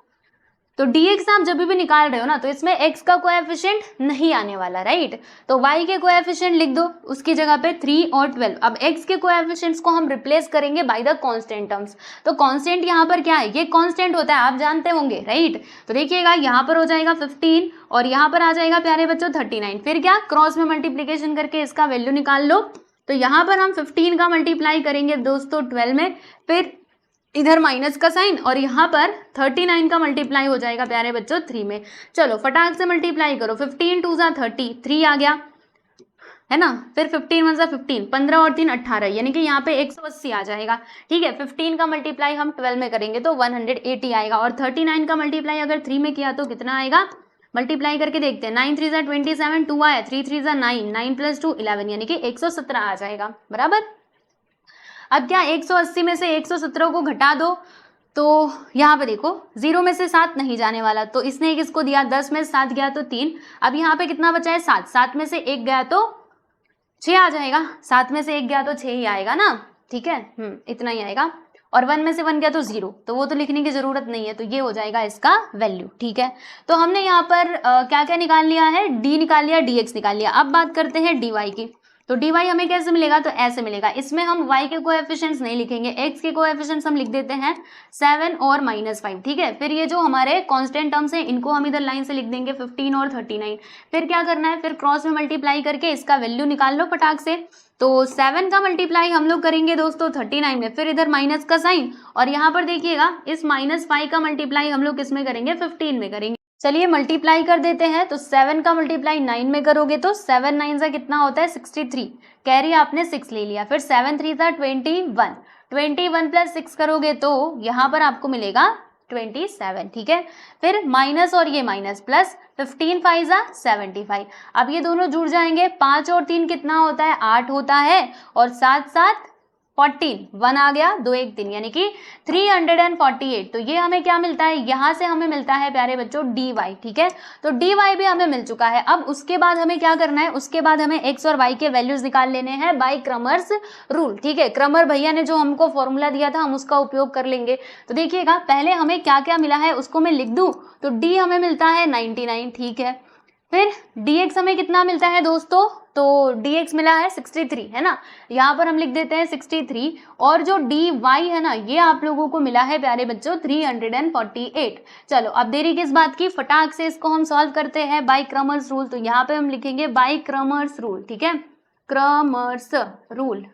तो dx आप जब भी निकाल रहे हो ना तो इसमें x का कोएफिशिएंट नहीं आने वाला, राइट। तो y के कोएफिशिएंट लिख दो, उसकी जगह पे 3 और 12। अब x के कोएफिशिएंट्स को हम रिप्लेस करेंगे बाय द कांस्टेंट टर्म्स। तो कांस्टेंट यहाँ पर क्या है, ये कांस्टेंट होता है, आप जानते होंगे, राइट। तो देखिएगा यहाँ पर हो जाएगा 15 और यहाँ पर आ जाएगा प्यारे बच्चों 39। फिर क्या, क्रॉस में मल्टीप्लीकेशन करके इसका वैल्यू निकाल लो। तो यहाँ पर हम 15 का मल्टीप्लाई करेंगे दोस्तों 12 में, फिर इधर माइनस का साइन, और यहाँ पर 39 का मल्टीप्लाई हो जाएगा प्यारे बच्चों 3 में। चलो फटाक से मल्टीप्लाई करो, 15 2 30, 3 आ गया, है ना। फिर 15 1 15, 15 और 3 18, यानी कि यहाँ पे 180 आ जाएगा, ठीक है। 15 का मल्टीप्लाई हम 12 में करेंगे तो 180 आएगा, और 39 का मल्टीप्लाई अगर 3 में किया तो कितना आएगा, मल्टीप्लाई करके देखते हैं। 9 3 27, 2 आया, 3 3 9, 9 + 2 11, यानी कि 117 आ जाएगा, बराबर। अब क्या 180 में से 117 को घटा दो, तो यहाँ पे देखो 0 में से 7 नहीं जाने वाला, तो इसने एक इसको दिया, 10 में से 7 गया तो 3, अब यहाँ पे कितना बचा है 7, 7 में से 1 गया तो 6 आ जाएगा, 7 में से 1 गया तो 6 ही आएगा ना, ठीक है, इतना ही आएगा, और 1 में से 1 गया तो 0, तो वो तो लिखने की जरूरत नहीं है, तो ये हो जाएगा इसका वैल्यू, ठीक है। तो हमने यहाँ पर क्या क्या निकाल लिया है, d निकाल लिया, dx निकाल लिया। अब बात करते हैं dy की, तो dy हमें कैसे मिलेगा, तो ऐसे मिलेगा, इसमें हम y के कोएफिशिएंट्स नहीं लिखेंगे, x के कोएफिशिएंट्स हम लिख देते हैं 7 और -5, ठीक है। फिर ये जो हमारे कांस्टेंट टर्म्स हैं इनको हम इधर लाइन से लिख देंगे 15 और 39। फिर क्या करना है, फिर क्रॉस में मल्टीप्लाई करके इसका वैल्यू निकाल लो फटाक से। तो 7 का मल्टीप्लाई हम लोग करेंगे दोस्तों 39 में, फिर इधर माइनस का साइन, और यहाँ पर देखिएगा इस -5 का मल्टीप्लाई हम लोग किस में करेंगे, 15 में करेंगे। चलिए मल्टीप्लाई कर देते हैं, तो 7 का मल्टीप्लाई 9 में करोगे तो 7 9 से कितना होता है 63, कैरी आपने 6 ले लिया, फिर 7 3 था 21, 21 प्लस 6 करोगे तो यहाँ पर आपको मिलेगा 27, ठीक है। फिर माइनस और ये माइनस प्लस 15 5 75, अब ये दोनों जुड़ जाएंगे, 5 और 3 कितना होता है 8 होता है, और 7 7 14, 1 आ गया, 2 1 3, यानी कि 348। तो ये हमें क्या मिलता है, यहाँ से हमें मिलता है प्यारे बच्चों dy, ठीक है। तो dy भी हमें मिल चुका है। अब उसके बाद हमें क्या करना है, उसके बाद हमें x और y के वैल्यूज निकाल लेने हैं बाय क्रमर्स रूल, ठीक है। क्रमर भैया ने जो हमको फॉर्मूला दिया था हम उसका उपयोग कर लेंगे। तो देखिएगा पहले हमें क्या क्या मिला है उसको मैं लिख दूं, तो d हमें मिलता है 99, ठीक है। फिर dx हमें कितना मिलता है दोस्तों, तो dx मिला है 63, है ना, यहाँ पर हम लिख देते हैं 63, और जो dy है ना ये आप लोगों को मिला है प्यारे बच्चों 348। चलो अब देरी किस बात की, फटाक से इसको हम सॉल्व करते हैं बाय क्रमर्स रूल। तो यहाँ पे हम लिखेंगे बाय क्रमर्स रूल, ठीक है, क्रमर्स रूल।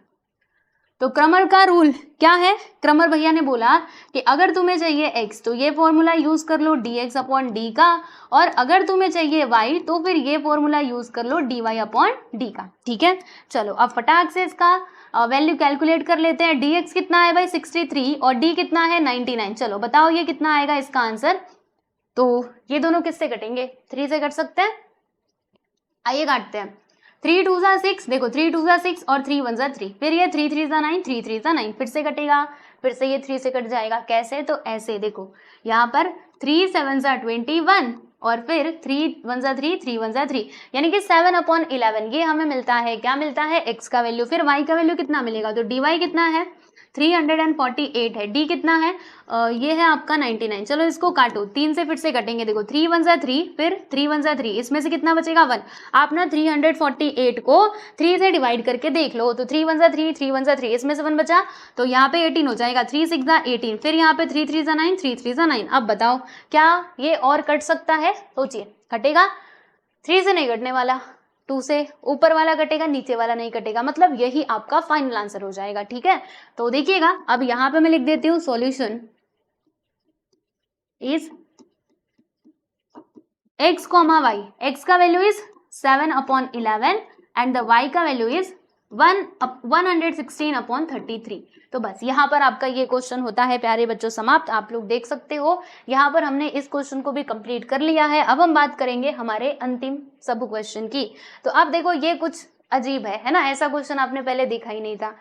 तो क्रमर का रूल क्या है, क्रमर भैया ने बोला कि अगर तुम्हें चाहिए x तो ये फॉर्मूला यूज कर लो dx अपॉन डी का, और अगर तुम्हें चाहिए y तो फिर ये फॉर्मूला यूज कर लो dy अपॉन डी का, ठीक है। चलो अब फटाक से इसका वैल्यू कैलकुलेट कर लेते हैं। dx कितना है भाई 63 और d कितना है 99, चलो बताओ ये कितना आएगा इसका आंसर। तो ये दोनों किससे कटेंगे, 3 से कट सकते हैं, आइए काटते हैं। 3 2 6, देखो 3 2 6 और 3 1 3, फिर ये 3 3 9, 3 3 9, फिर से कटेगा, फिर से ये 3 से कट जाएगा, कैसे, तो ऐसे देखो यहाँ पर 3 7 21, और फिर 3 1 3, 3 1 3, यानी कि 7/11, ये हमें मिलता है, क्या मिलता है x का वैल्यू। फिर y का वैल्यू कितना मिलेगा, तो dy कितना है 348 है, d कितना है ये है आपका 99। चलो इसको काटो, 3 से फिर से कटेंगे, देखो 3 1 3, फिर 3 1 3, इसमें से कितना बचेगा 1। आप ना 348 को 3 से डिवाइड करके देख लो, तो 3 1 3, 3 1 3, इसमें से 1 बचा, तो यहाँ पे 18 हो जाएगा, 3 6 18, फिर यहाँ पे 3 3 9, 3 3 9। अब बताओ क्या ये और कट सकता है, सोचिए, कटेगा, 3 से नहीं कटने वाला, 2 से, ऊपर वाला कटेगा नीचे वाला नहीं कटेगा, मतलब यही आपका फाइनल आंसर हो जाएगा, ठीक है। तो देखिएगा अब यहाँ पे मैं लिख देती हूँ solution is x, y, x का value is 7/11 and the y का वैल्यू इज 116/33। तो बस यहाँ पर आपका ये क्वेश्चन होता है प्यारे बच्चों समाप्त। आप लोग देख सकते हो यहाँ पर हमने इस क्वेश्चन को भी कंप्लीट कर लिया है। अब हम बात करेंगे हमारे अंतिम सब क्वेश्चन की। तो अब देखो ये कुछ अजीब है ना, ऐसा क्वेश्चन आपने पहले देखा ही नहीं था।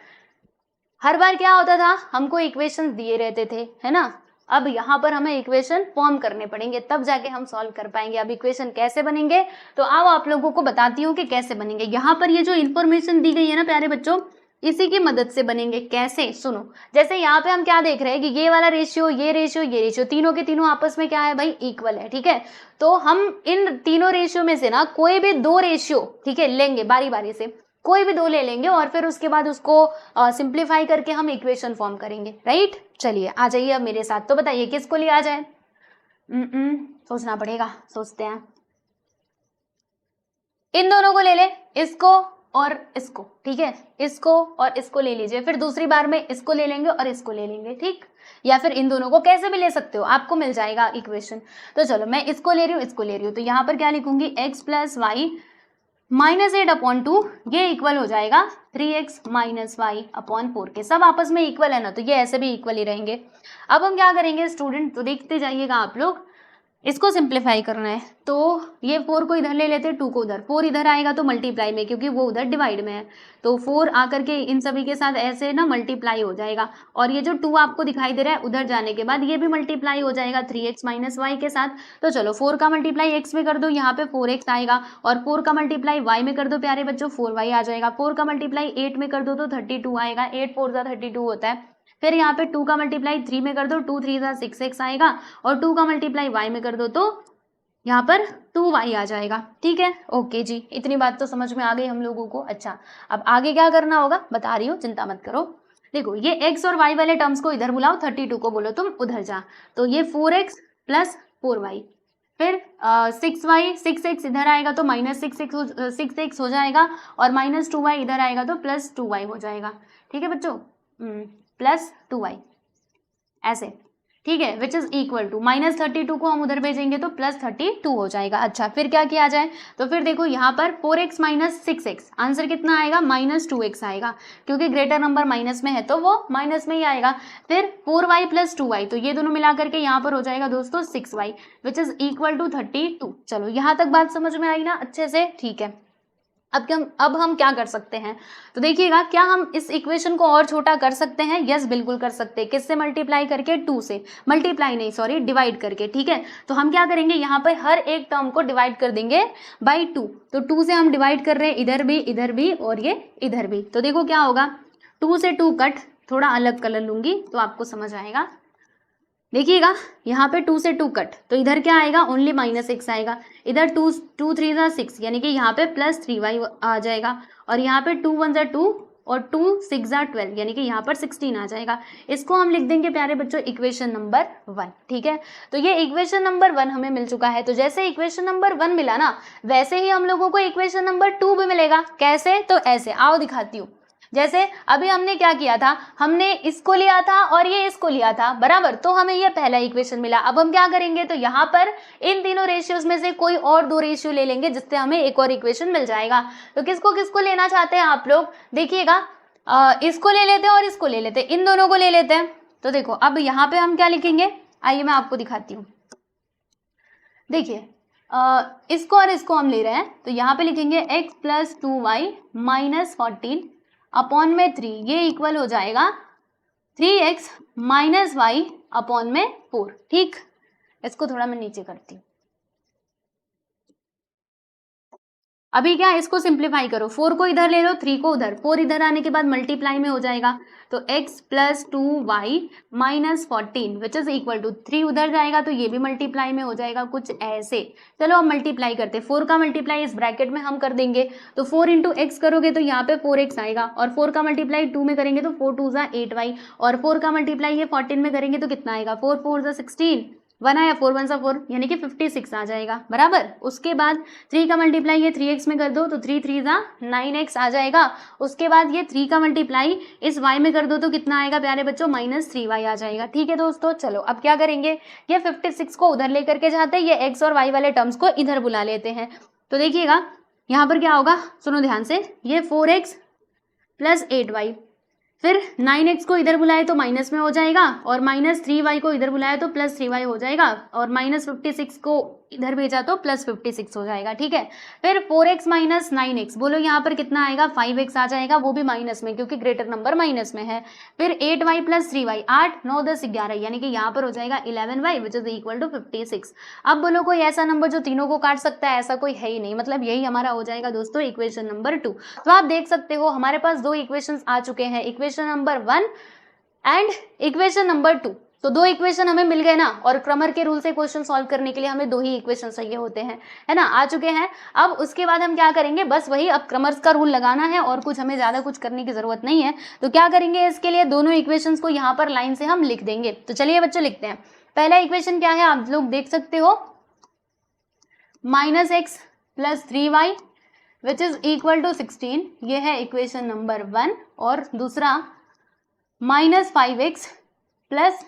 हर बार क्या होता था, हमको इक्वेशंस दिए रहते थे, है ना, अब यहाँ पर हमें इक्वेशन फॉर्म करने पड़ेंगे, तब जाके हम सॉल्व कर पाएंगे। अब इक्वेशन कैसे बनेंगे, तो आओ आप लोगों को बताती हूँ कि कैसे बनेंगे। यहाँ पर ये जो इन्फॉर्मेशन दी गई है ना प्यारे बच्चों, इसी की मदद से बनेंगे। कैसे, सुनो, जैसे यहाँ पे हम क्या देख रहे हैं कि ये वाला रेशियो, ये रेशियो, ये रेशियो, तीनों के तीनों आपस में क्या है भाई, इक्वल है, ठीक है। तो हम इन तीनों रेशियो में से ना कोई भी 2 रेशियो, ठीक है, लेंगे, बारी बारी से कोई भी 2 ले लेंगे, और फिर उसके बाद उसको सिंप्लीफाई करके हम इक्वेशन फॉर्म करेंगे, राइट। चलिए आ जाइए अब मेरे साथ। तो बताइए किसको लिया जाए, सोचना पड़ेगा, सोचते हैं। इन दोनों को ले ले, इसको और इसको, ठीक है, इसको और इसको ले लीजिए, फिर दूसरी बार में इसको ले लेंगे और इसको ले लेंगे, ठीक, या फिर इन दोनों को कैसे भी ले सकते हो, आपको मिल जाएगा इक्वेशन। तो चलो मैं इसको ले रही हूँ, इसको ले रही हूँ, तो यहाँ पर क्या लिखूंगी, x + y -8/2, ये इक्वल हो जाएगा 3x - y/4 के। सब आपस में इक्वल है ना, तो ये ऐसे भी इक्वल ही रहेंगे। अब हम क्या करेंगे स्टूडेंट, तो देखते जाइएगा आप लोग। इसको सिंप्लीफाई करना है तो ये 4 को इधर ले लेते हैं, 2 को उधर, 4 इधर आएगा तो मल्टीप्लाई में, क्योंकि वो उधर डिवाइड में है, तो 4 आकर के इन सभी के साथ ऐसे ना मल्टीप्लाई हो जाएगा, और ये जो 2 आपको दिखाई दे रहा है उधर जाने के बाद ये भी मल्टीप्लाई हो जाएगा 3x माइनस वाई के साथ। तो चलो 4 का मल्टीप्लाई x में कर दो, यहाँ पे 4x आएगा, और 4 का मल्टीप्लाई y में कर दो प्यारे बच्चों, 4y आ जाएगा। 4 का मल्टीप्लाई 8 में कर दो तो 32 आएगा, 8 4 जा 32 होता है। फिर यहाँ पे 2 का मल्टीप्लाई 3 में कर दो, 2 3 जा 6x आएगा, और 2 का मल्टीप्लाई y में कर दो तो यहाँ पर 2y आ जाएगा। ठीक है, ओके जी, इतनी बात तो समझ में आ गई हम लोगों को। अच्छा, अब आगे क्या करना होगा बता रही हूँ, चिंता मत करो। देखो ये x और y वाले टर्म्स को इधर बुलाओ, 32 को बोलो तुम उधर जा, तो ये 4x प्लस 4y, फिर 6x इधर आएगा तो माइनस 6x हो जाएगा, और माइनस 2y इधर आएगा तो प्लस 2y हो जाएगा। ठीक है बच्चों, प्लस 2y ऐसे, ठीक है, which is equal to minus 32 को हम उधर भेजेंगे तो प्लस 32 हो जाएगा। अच्छा, फिर क्या किया जाए, तो फिर देखो यहाँ पर 4x माइनस 6x, आंसर कितना आएगा, माइनस 2x आएगा, क्योंकि ग्रेटर नंबर माइनस में है तो वो माइनस में ही आएगा। फिर 4y प्लस 2y, तो ये दोनों मिला करके यहाँ पर हो जाएगा दोस्तों 6y, which is equal to 32। चलो यहाँ तक बात समझ में आई ना अच्छे से, ठीक है। अब हम क्या कर सकते हैं, तो देखिएगा, क्या हम इस इक्वेशन को और छोटा कर सकते हैं? यस, बिल्कुल कर सकते हैं। किससे मल्टीप्लाई करके? 2 से, मल्टीप्लाई नहीं सॉरी, डिवाइड करके। ठीक है, तो हम क्या करेंगे, यहाँ पर हर एक टर्म को डिवाइड कर देंगे बाई 2, तो 2 से हम डिवाइड कर रहे हैं, इधर भी और ये इधर भी, तो देखो क्या होगा, 2 से 2 कट, थोड़ा अलग कलर लूंगी तो आपको समझ आएगा। देखिएगा यहाँ पे 2 से 2 कट, तो इधर क्या आएगा, ओनली माइनस x आएगा, इधर 2 3 जा 6, यानी कि यहाँ पे प्लस 3y आ जाएगा, और यहाँ पे 2 1 जा 2 और 2 6 जा 12, यानी कि यहाँ पर 16 आ जाएगा। इसको हम लिख देंगे प्यारे बच्चों इक्वेशन नंबर 1। ठीक है, तो ये इक्वेशन नंबर 1 हमें मिल चुका है। तो जैसे इक्वेशन नंबर 1 मिला ना, वैसे ही हम लोगों को इक्वेशन नंबर 2 भी मिलेगा। कैसे, तो ऐसे, आओ दिखाती हूँ। जैसे अभी हमने क्या किया था, हमने इसको लिया था और ये इसको लिया था बराबर, तो हमें ये पहला इक्वेशन मिला। अब हम क्या करेंगे, तो यहाँ पर इन तीनों रेशियोज में से कोई और 2 रेशियो ले लेंगे, जिससे हमें एक और इक्वेशन मिल जाएगा। तो किसको किसको लेना चाहते हैं आप लोग, देखिएगा, इसको ले लेते हैं और इसको ले लेते हैं, इन दोनों को ले लेते हैं। तो देखो अब यहाँ पे हम क्या लिखेंगे, आइए मैं आपको दिखाती हूँ। देखिए इसको और इसको हम ले रहे हैं, तो यहाँ पे लिखेंगे x plus 2y minus 14 upon में 3, ये इक्वल हो जाएगा 3x माइनस वाई अपॉन में 4। ठीक, इसको थोड़ा मैं नीचे करती हूँ। अभी क्या, इसको सिंप्लीफाई करो, 4 को इधर ले लो, 3 को उधर, 4 इधर आने के बाद मल्टीप्लाई में हो जाएगा, तो x plus 2y minus 14 which is equal to 3 उधर जाएगा तो ये भी मल्टीप्लाई में हो जाएगा, कुछ ऐसे। चलो अब मल्टीप्लाई करते, 4 का मल्टीप्लाई इस ब्रैकेट में हम कर देंगे, तो 4 इंटू एक्स करोगे तो यहाँ पे 4x आएगा, और 4 का मल्टीप्लाई 2 में करेंगे तो 4 2 जा 8y, और 4 का मल्टीप्लाई ये 14 में करेंगे तो कितना आएगा, 4 4 जा 16, 1 आया, 4 1 सा 4, यानी कि 56 आ जाएगा बराबर। उसके बाद 3 का मल्टीप्लाई ये 3x में कर दो तो 3 3 जा 9x आ जाएगा। उसके बाद ये 3 का मल्टीप्लाई इस y में कर दो तो कितना आएगा प्यारे बच्चों, माइनस 3y आ जाएगा। ठीक है दोस्तों, चलो अब क्या करेंगे, ये 56 को उधर लेकर के जाते हैं, ये x और y वाले टर्म्स को इधर बुला लेते हैं। तो देखिएगा यहाँ पर क्या होगा, सुनो ध्यान से, ये 4x प्लस 8y, फिर 9x को इधर बुलाए तो माइनस में हो जाएगा, और माइनस 3y को इधर बुलाए तो प्लस 3y हो जाएगा, और माइनस 56 को इधर भेजा तो प्लस 56 हो जाएगा। ठीक है, फिर 4x माइनस 9x, बोलो यहाँ पर कितना आएगा, 5x आ जाएगा, वो भी माइनस में क्योंकि ग्रेटर नंबर माइनस में है। फिर 8y प्लस 3y, 8 9 10 11, यानी कि यहाँ पर हो जाएगा 11y which is equal to 56। अब बोलो कोई ऐसा नंबर जो तीनों को काट सकता है, ऐसा कोई है ही नहीं, मतलब यही हमारा हो जाएगा दोस्तों इक्वेशन नंबर 2। तो आप देख सकते हो हमारे पास 2 इक्वेशन आ चुके हैं, equation number 1 and equation number 2। तो 2 इक्वेशन हमें मिल गए ना, और क्रमर के रूल से क्वेश्चन सॉल्व करने के लिए हमें 2 ही इक्वेशन चाहिए होते हैं, है ना, आ चुके हैं। अब उसके बाद हम क्या करेंगे, बस वही अब क्रमर्स का रूल लगाना है, और कुछ हमें ज्यादा कुछ करने की जरूरत नहीं है। तो क्या करेंगे, इसके लिए दोनों इक्वेशंस को यहाँ पर लाइन से हम लिख देंगे। तो चलिए बच्चों लिखते हैं। पहला इक्वेशन क्या है, आप लोग देख सकते हो, minus x plus 3y which is equal to 16, ये है इक्वेशन नंबर 1। और दूसरा minus 5x plus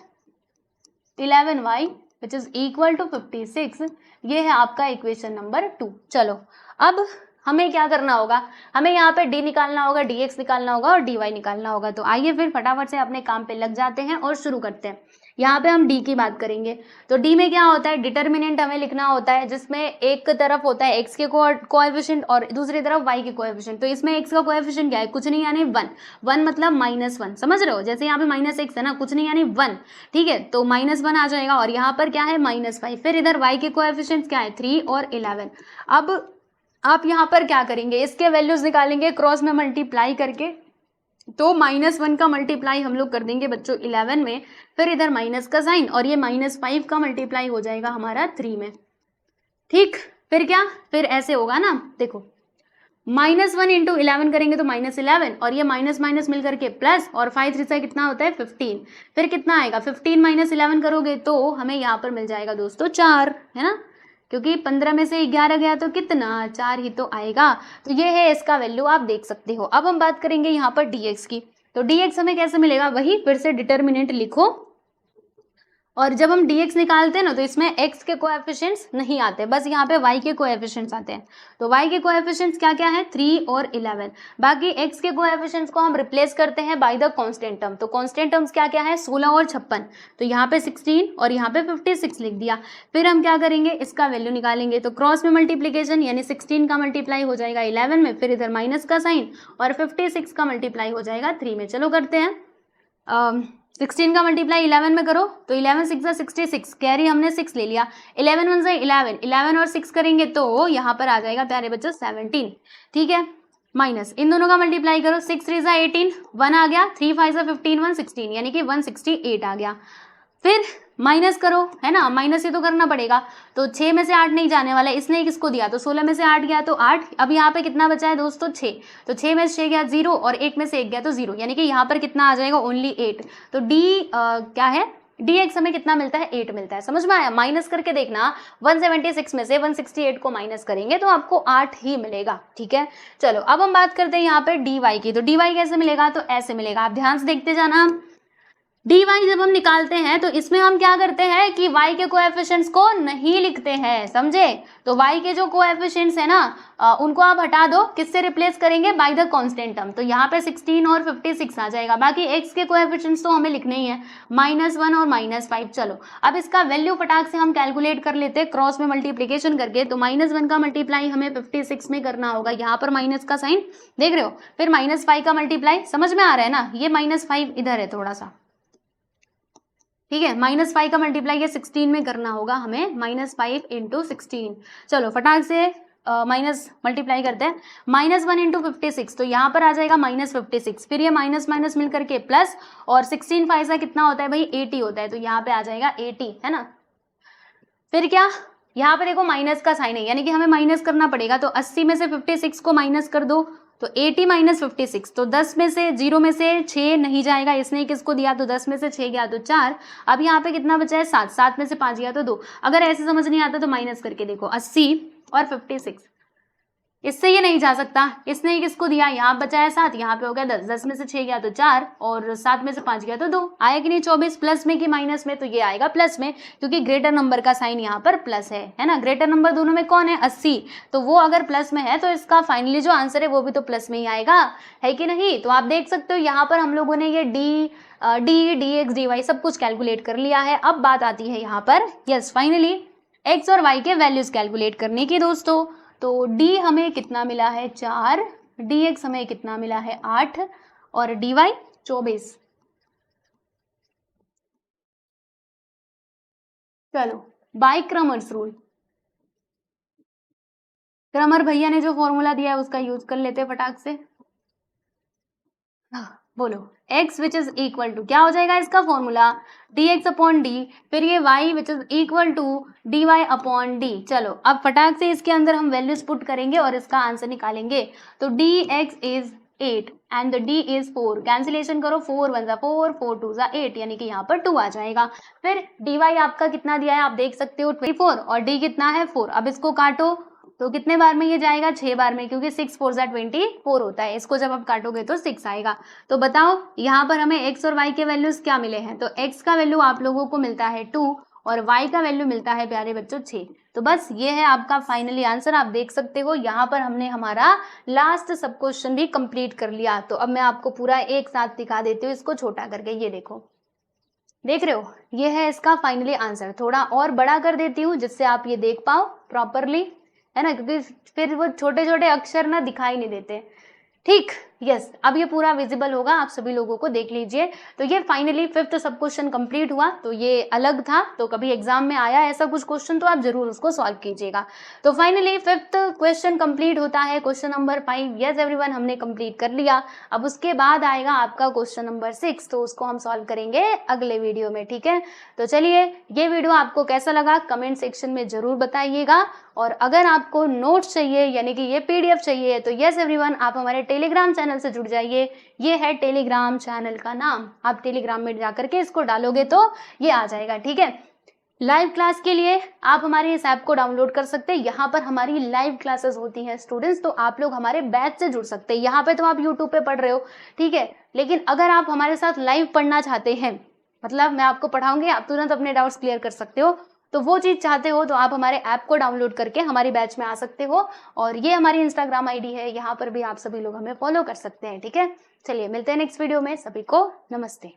11y which is equal to 56, ये है आपका इक्वेशन नंबर 2। चलो अब हमें क्या करना होगा, हमें यहाँ पे d निकालना होगा, dx निकालना होगा और dy निकालना होगा। तो आइए फिर फटाफट से अपने काम पे लग जाते हैं और शुरू करते हैं। यहाँ पे हम डी की बात करेंगे। तो डी में क्या होता है, डिटर्मिनेंट हमें लिखना होता है, जिसमें एक तरफ होता है एक्स के कोएफिशिएंट और दूसरी तरफ वाई के कोएफिशिएंट। तो इसमें एक्स का कोएफिशिएंट क्या है, कुछ नहीं यानी 1, 1 मतलब -1, समझ रहे हो, जैसे यहाँ पे -x है ना, कुछ नहीं यानी 1, ठीक है, तो -1 आ जाएगा। और यहाँ पर क्या है -5। फिर इधर वाई के कोएफिशिएंट्स क्या है, 3 और 11। अब आप यहाँ पर क्या करेंगे, इसके वैल्यूज निकालेंगे क्रॉस में मल्टीप्लाई करके। तो -1 का मल्टीप्लाई हम लोग कर देंगे बच्चों 11 में, फिर इधर माइनस का साइन, और ये -5 का मल्टीप्लाई हो जाएगा हमारा 3 में, ठीक। फिर क्या, फिर ऐसे होगा ना, देखो -1 इंटू 11 करेंगे तो -11, और ये माइनस माइनस मिल करके प्लस, और 5 3 से कितना होता है 15। फिर कितना आएगा, 15 - 11 करोगे तो हमें यहाँ पर मिल जाएगा दोस्तों 4, है ना, क्योंकि 15 में से 11 गया तो कितना, 4 ही तो आएगा। तो ये है इसका वैल्यू, आप देख सकते हो। अब हम बात करेंगे यहाँ पर dx की। तो dx हमें कैसे मिलेगा, वही फिर से डिटर्मिनेंट लिखो, और जब हम dx निकालते हैं ना तो इसमें x के कोएफिशिएंट्स नहीं आते, बस यहाँ पे y के कोएफिशिएंट्स आते हैं। तो y के कोएफिशिएंट्स क्या क्या है, 3 और 11। बाकी x के कोएफिशिएंट्स को हम रिप्लेस करते हैं बाय द कांस्टेंट टर्म। तो कांस्टेंट टर्म्स क्या क्या है, 16 और 56। तो यहाँ पे 16 और यहाँ पे 56 लिख दिया। फिर हम क्या करेंगे, इसका वैल्यू निकालेंगे। तो क्रॉस में मल्टीप्लीकेशन, यानी 16 का मल्टीप्लाई हो जाएगा 11 में, फिर इधर माइनस का साइन, और 56 का मल्टीप्लाई हो जाएगा 3 में। चलो करते हैं, 16 का मल्टीप्लाई 11 में करो तो 11 6 66, कैरी हमने 6 ले लिया, 11 1 से 11, 11 और 6 करेंगे तो यहाँ पर आ जाएगा प्यारे बच्चों 17, ठीक है। माइनस इन दोनों का मल्टीप्लाई करो, 6 3 18, 1 आ गया, 3 5 15 1 16, यानी कि 168 आ गया। फिर माइनस करो, है ना, माइनस ही तो करना पड़ेगा। तो 6 में से 8 नहीं जाने वाला, इसने किसको दिया, तो 16 में से 8 गया तो 8। अब यहाँ पे कितना बचा है दोस्तों, 6। तो 6 में से 6 गया 0, और 1 में से 1 गया तो 0, यानी कि यहाँ पर कितना आ जाएगा, ओनली 8। तो क्या है, dx हमें कितना मिलता है, 8 मिलता है। समझ में आया, माइनस करके देखना, 176 में से 168 को माइनस करेंगे तो आपको 8 ही मिलेगा, ठीक है। चलो अब हम बात करते हैं यहाँ पे dy की। तो dy कैसे मिलेगा, तो ऐसे मिलेगा, आप ध्यान से देखते जाना। dy जब हम निकालते हैं तो इसमें हम क्या करते हैं कि y के कोएफिशिएंट्स को नहीं लिखते हैं, समझे। तो y के जो कोएफिशिएंट्स है ना, उनको आप हटा दो, किससे रिप्लेस करेंगे, बाय द कांस्टेंट टर्म। तो यहाँ पे 16 और 56 आ जाएगा। बाकी x के कोएफिशिएंट्स तो हमें लिखने ही है, -1 और -5। चलो अब इसका वैल्यू फटाक से हम कैलकुलेट कर लेते हैं क्रॉस में मल्टीप्लीकेशन करके। तो -1 का मल्टीप्लाई हमें 56 में करना होगा, यहाँ पर माइनस का साइन देख रहे हो, फिर -5 का मल्टीप्लाई, समझ में आ रहा है ना, ये -5 इधर है थोड़ा सा, ठीक है। -5 का मल्टीप्लाई ये 16 में करना होगा हमें, -5 × 16। चलो फटाक से माइनस मल्टीप्लाई करते हैं, -1 × 56, तो यहाँ पर आ जाएगा -56, फिर ये माइनस माइनस मिल करके प्लस, और 16 5 का कितना होता है भाई, 80 होता है, तो यहाँ पे आ जाएगा 80, है ना। फिर क्या, यहाँ पे देखो माइनस का साइन है, यानी कि हमें माइनस करना पड़ेगा। तो 80 में से 56 को माइनस कर दो, तो 80 - 56, तो 10 में से 0 में से 6 नहीं जाएगा, इसने किसको दिया, तो 10 में से 6 गया तो 4। अब यहाँ पे कितना बचा है, 7, 7 में से 5 गया तो 2। अगर ऐसे समझ नहीं आता तो माइनस करके देखो, 80 और 56, इससे ये नहीं जा सकता, इसने किसको दिया, यहाँ बचा है 7, यहाँ पे हो गया 10, 10 में से 6 गया तो 4, और 7 में से 5 गया तो 2। आया कि नहीं 24, प्लस में कि माइनस में, तो ये आएगा प्लस में, क्योंकि ग्रेटर नंबर का साइन यहाँ पर प्लस है ना। ग्रेटर नंबर दोनों में कौन है, 80, तो वो अगर प्लस में है तो इसका फाइनली जो आंसर है वो भी तो प्लस में ही आएगा, है कि नहीं। तो आप देख सकते हो यहाँ पर हम लोगों ने ये dx dy सब कुछ कैलकुलेट कर लिया है। अब बात आती है यहाँ पर, यस फाइनली x और y के वैल्यूज कैलकुलेट करने की दोस्तों। तो d हमें कितना मिला है, 4, dx हमें कितना मिला है, 8, और dy 24। चलो बाय क्रमर्स रूल, क्रमर भैया ने जो फॉर्मूला दिया है उसका यूज कर लेते हैं फटाक से। बोलो, x which is equal to, क्या हो जाएगा इसका फॉर्मूला, dx अपॉन डी, फिर ये y which is equal to dy upon d. चलो अब फटाक से इसके अंदर हम वैल्यूज पुट करेंगे और इसका आंसर निकालेंगे। तो dx is 8 and the d is 4, cancellation करो, 4 1 4, 4 2 8, यानी कि यहाँ पर 2 आ जाएगा। फिर dy आपका कितना दिया है, आप देख सकते हो 24, और d कितना है 4। अब इसको काटो तो कितने बार में ये जाएगा, 6 बार में, क्योंकि 6 4 24 होता है। इसको जब आप काटोगे तो 6 आएगा। तो बताओ यहाँ पर हमें x और y के वैल्यूज क्या मिले हैं। तो x का वैल्यू आप लोगों को मिलता है 2, और y का वैल्यू मिलता है प्यारे बच्चों 6। तो बस ये है आपका फाइनली आंसर। आप देख सकते हो यहाँ पर हमने हमारा लास्ट सब क्वेश्चन भी कंप्लीट कर लिया। तो अब मैं आपको पूरा एक साथ दिखा देती हूँ इसको छोटा करके, ये देखो देख रहे हो, ये है इसका फाइनली आंसर। थोड़ा और बड़ा कर देती हूँ जिससे आप ये देख पाओ प्रॉपरली, है ना, क्योंकि फिर वो छोटे छोटे अक्षर ना दिखाई नहीं देते। ठीक, यस, अब ये पूरा विजिबल होगा, आप सभी लोगों को देख लीजिए। तो ये फाइनली फिफ्थ सब क्वेश्चन कंप्लीट हुआ। तो ये अलग था, तो कभी एग्जाम में आया ऐसा कुछ क्वेश्चन तो आप जरूर उसको सॉल्व कीजिएगा। तो फाइनली फिफ्थ क्वेश्चन कंप्लीट होता है, क्वेश्चन नंबर 5। यस एवरीवन, हमने कंप्लीट कर लिया। अब उसके बाद आएगा आपका क्वेश्चन नंबर 6, तो उसको हम सॉल्व करेंगे अगले वीडियो में, ठीक है। तो चलिए, ये वीडियो आपको कैसा लगा कमेंट सेक्शन में जरूर बताइएगा। और अगर आपको नोट्स चाहिए यानी कि ये पीडीएफ चाहिए तो यस एवरीवन, आप हमारे टेलीग्राम चैनल से जुड़ जाइए। ये है टेलीग्राम चैनल का नाम, आप टेलीग्राम में जाकर के इसको डालोगे तो ये आ जाएगा, ठीक है। लाइव क्लास के लिए आप हमारे इस ऐप को डाउनलोड कर सकते हैं। यहाँ पर हमारी लाइव क्लासेस होती हैं स्टूडेंट्स, तो आप लोग हमारे बैच से जुड़ सकते हैं। यहाँ पे तो आप यूट्यूब पे पढ़ रहे हो, ठीक है, लेकिन अगर आप हमारे साथ लाइव पढ़ना चाहते हैं, मतलब मैं आपको पढ़ाऊंगी, आप तुरंत अपने डाउट्स क्लियर कर सकते हो, तो वो चीज चाहते हो तो आप हमारे ऐप को डाउनलोड करके हमारी बैच में आ सकते हो। और ये हमारी इंस्टाग्राम आईडी है, यहाँ पर भी आप सभी लोग हमें फॉलो कर सकते हैं, ठीक है। चलिए, मिलते हैं नेक्स्ट वीडियो में। सभी को नमस्ते।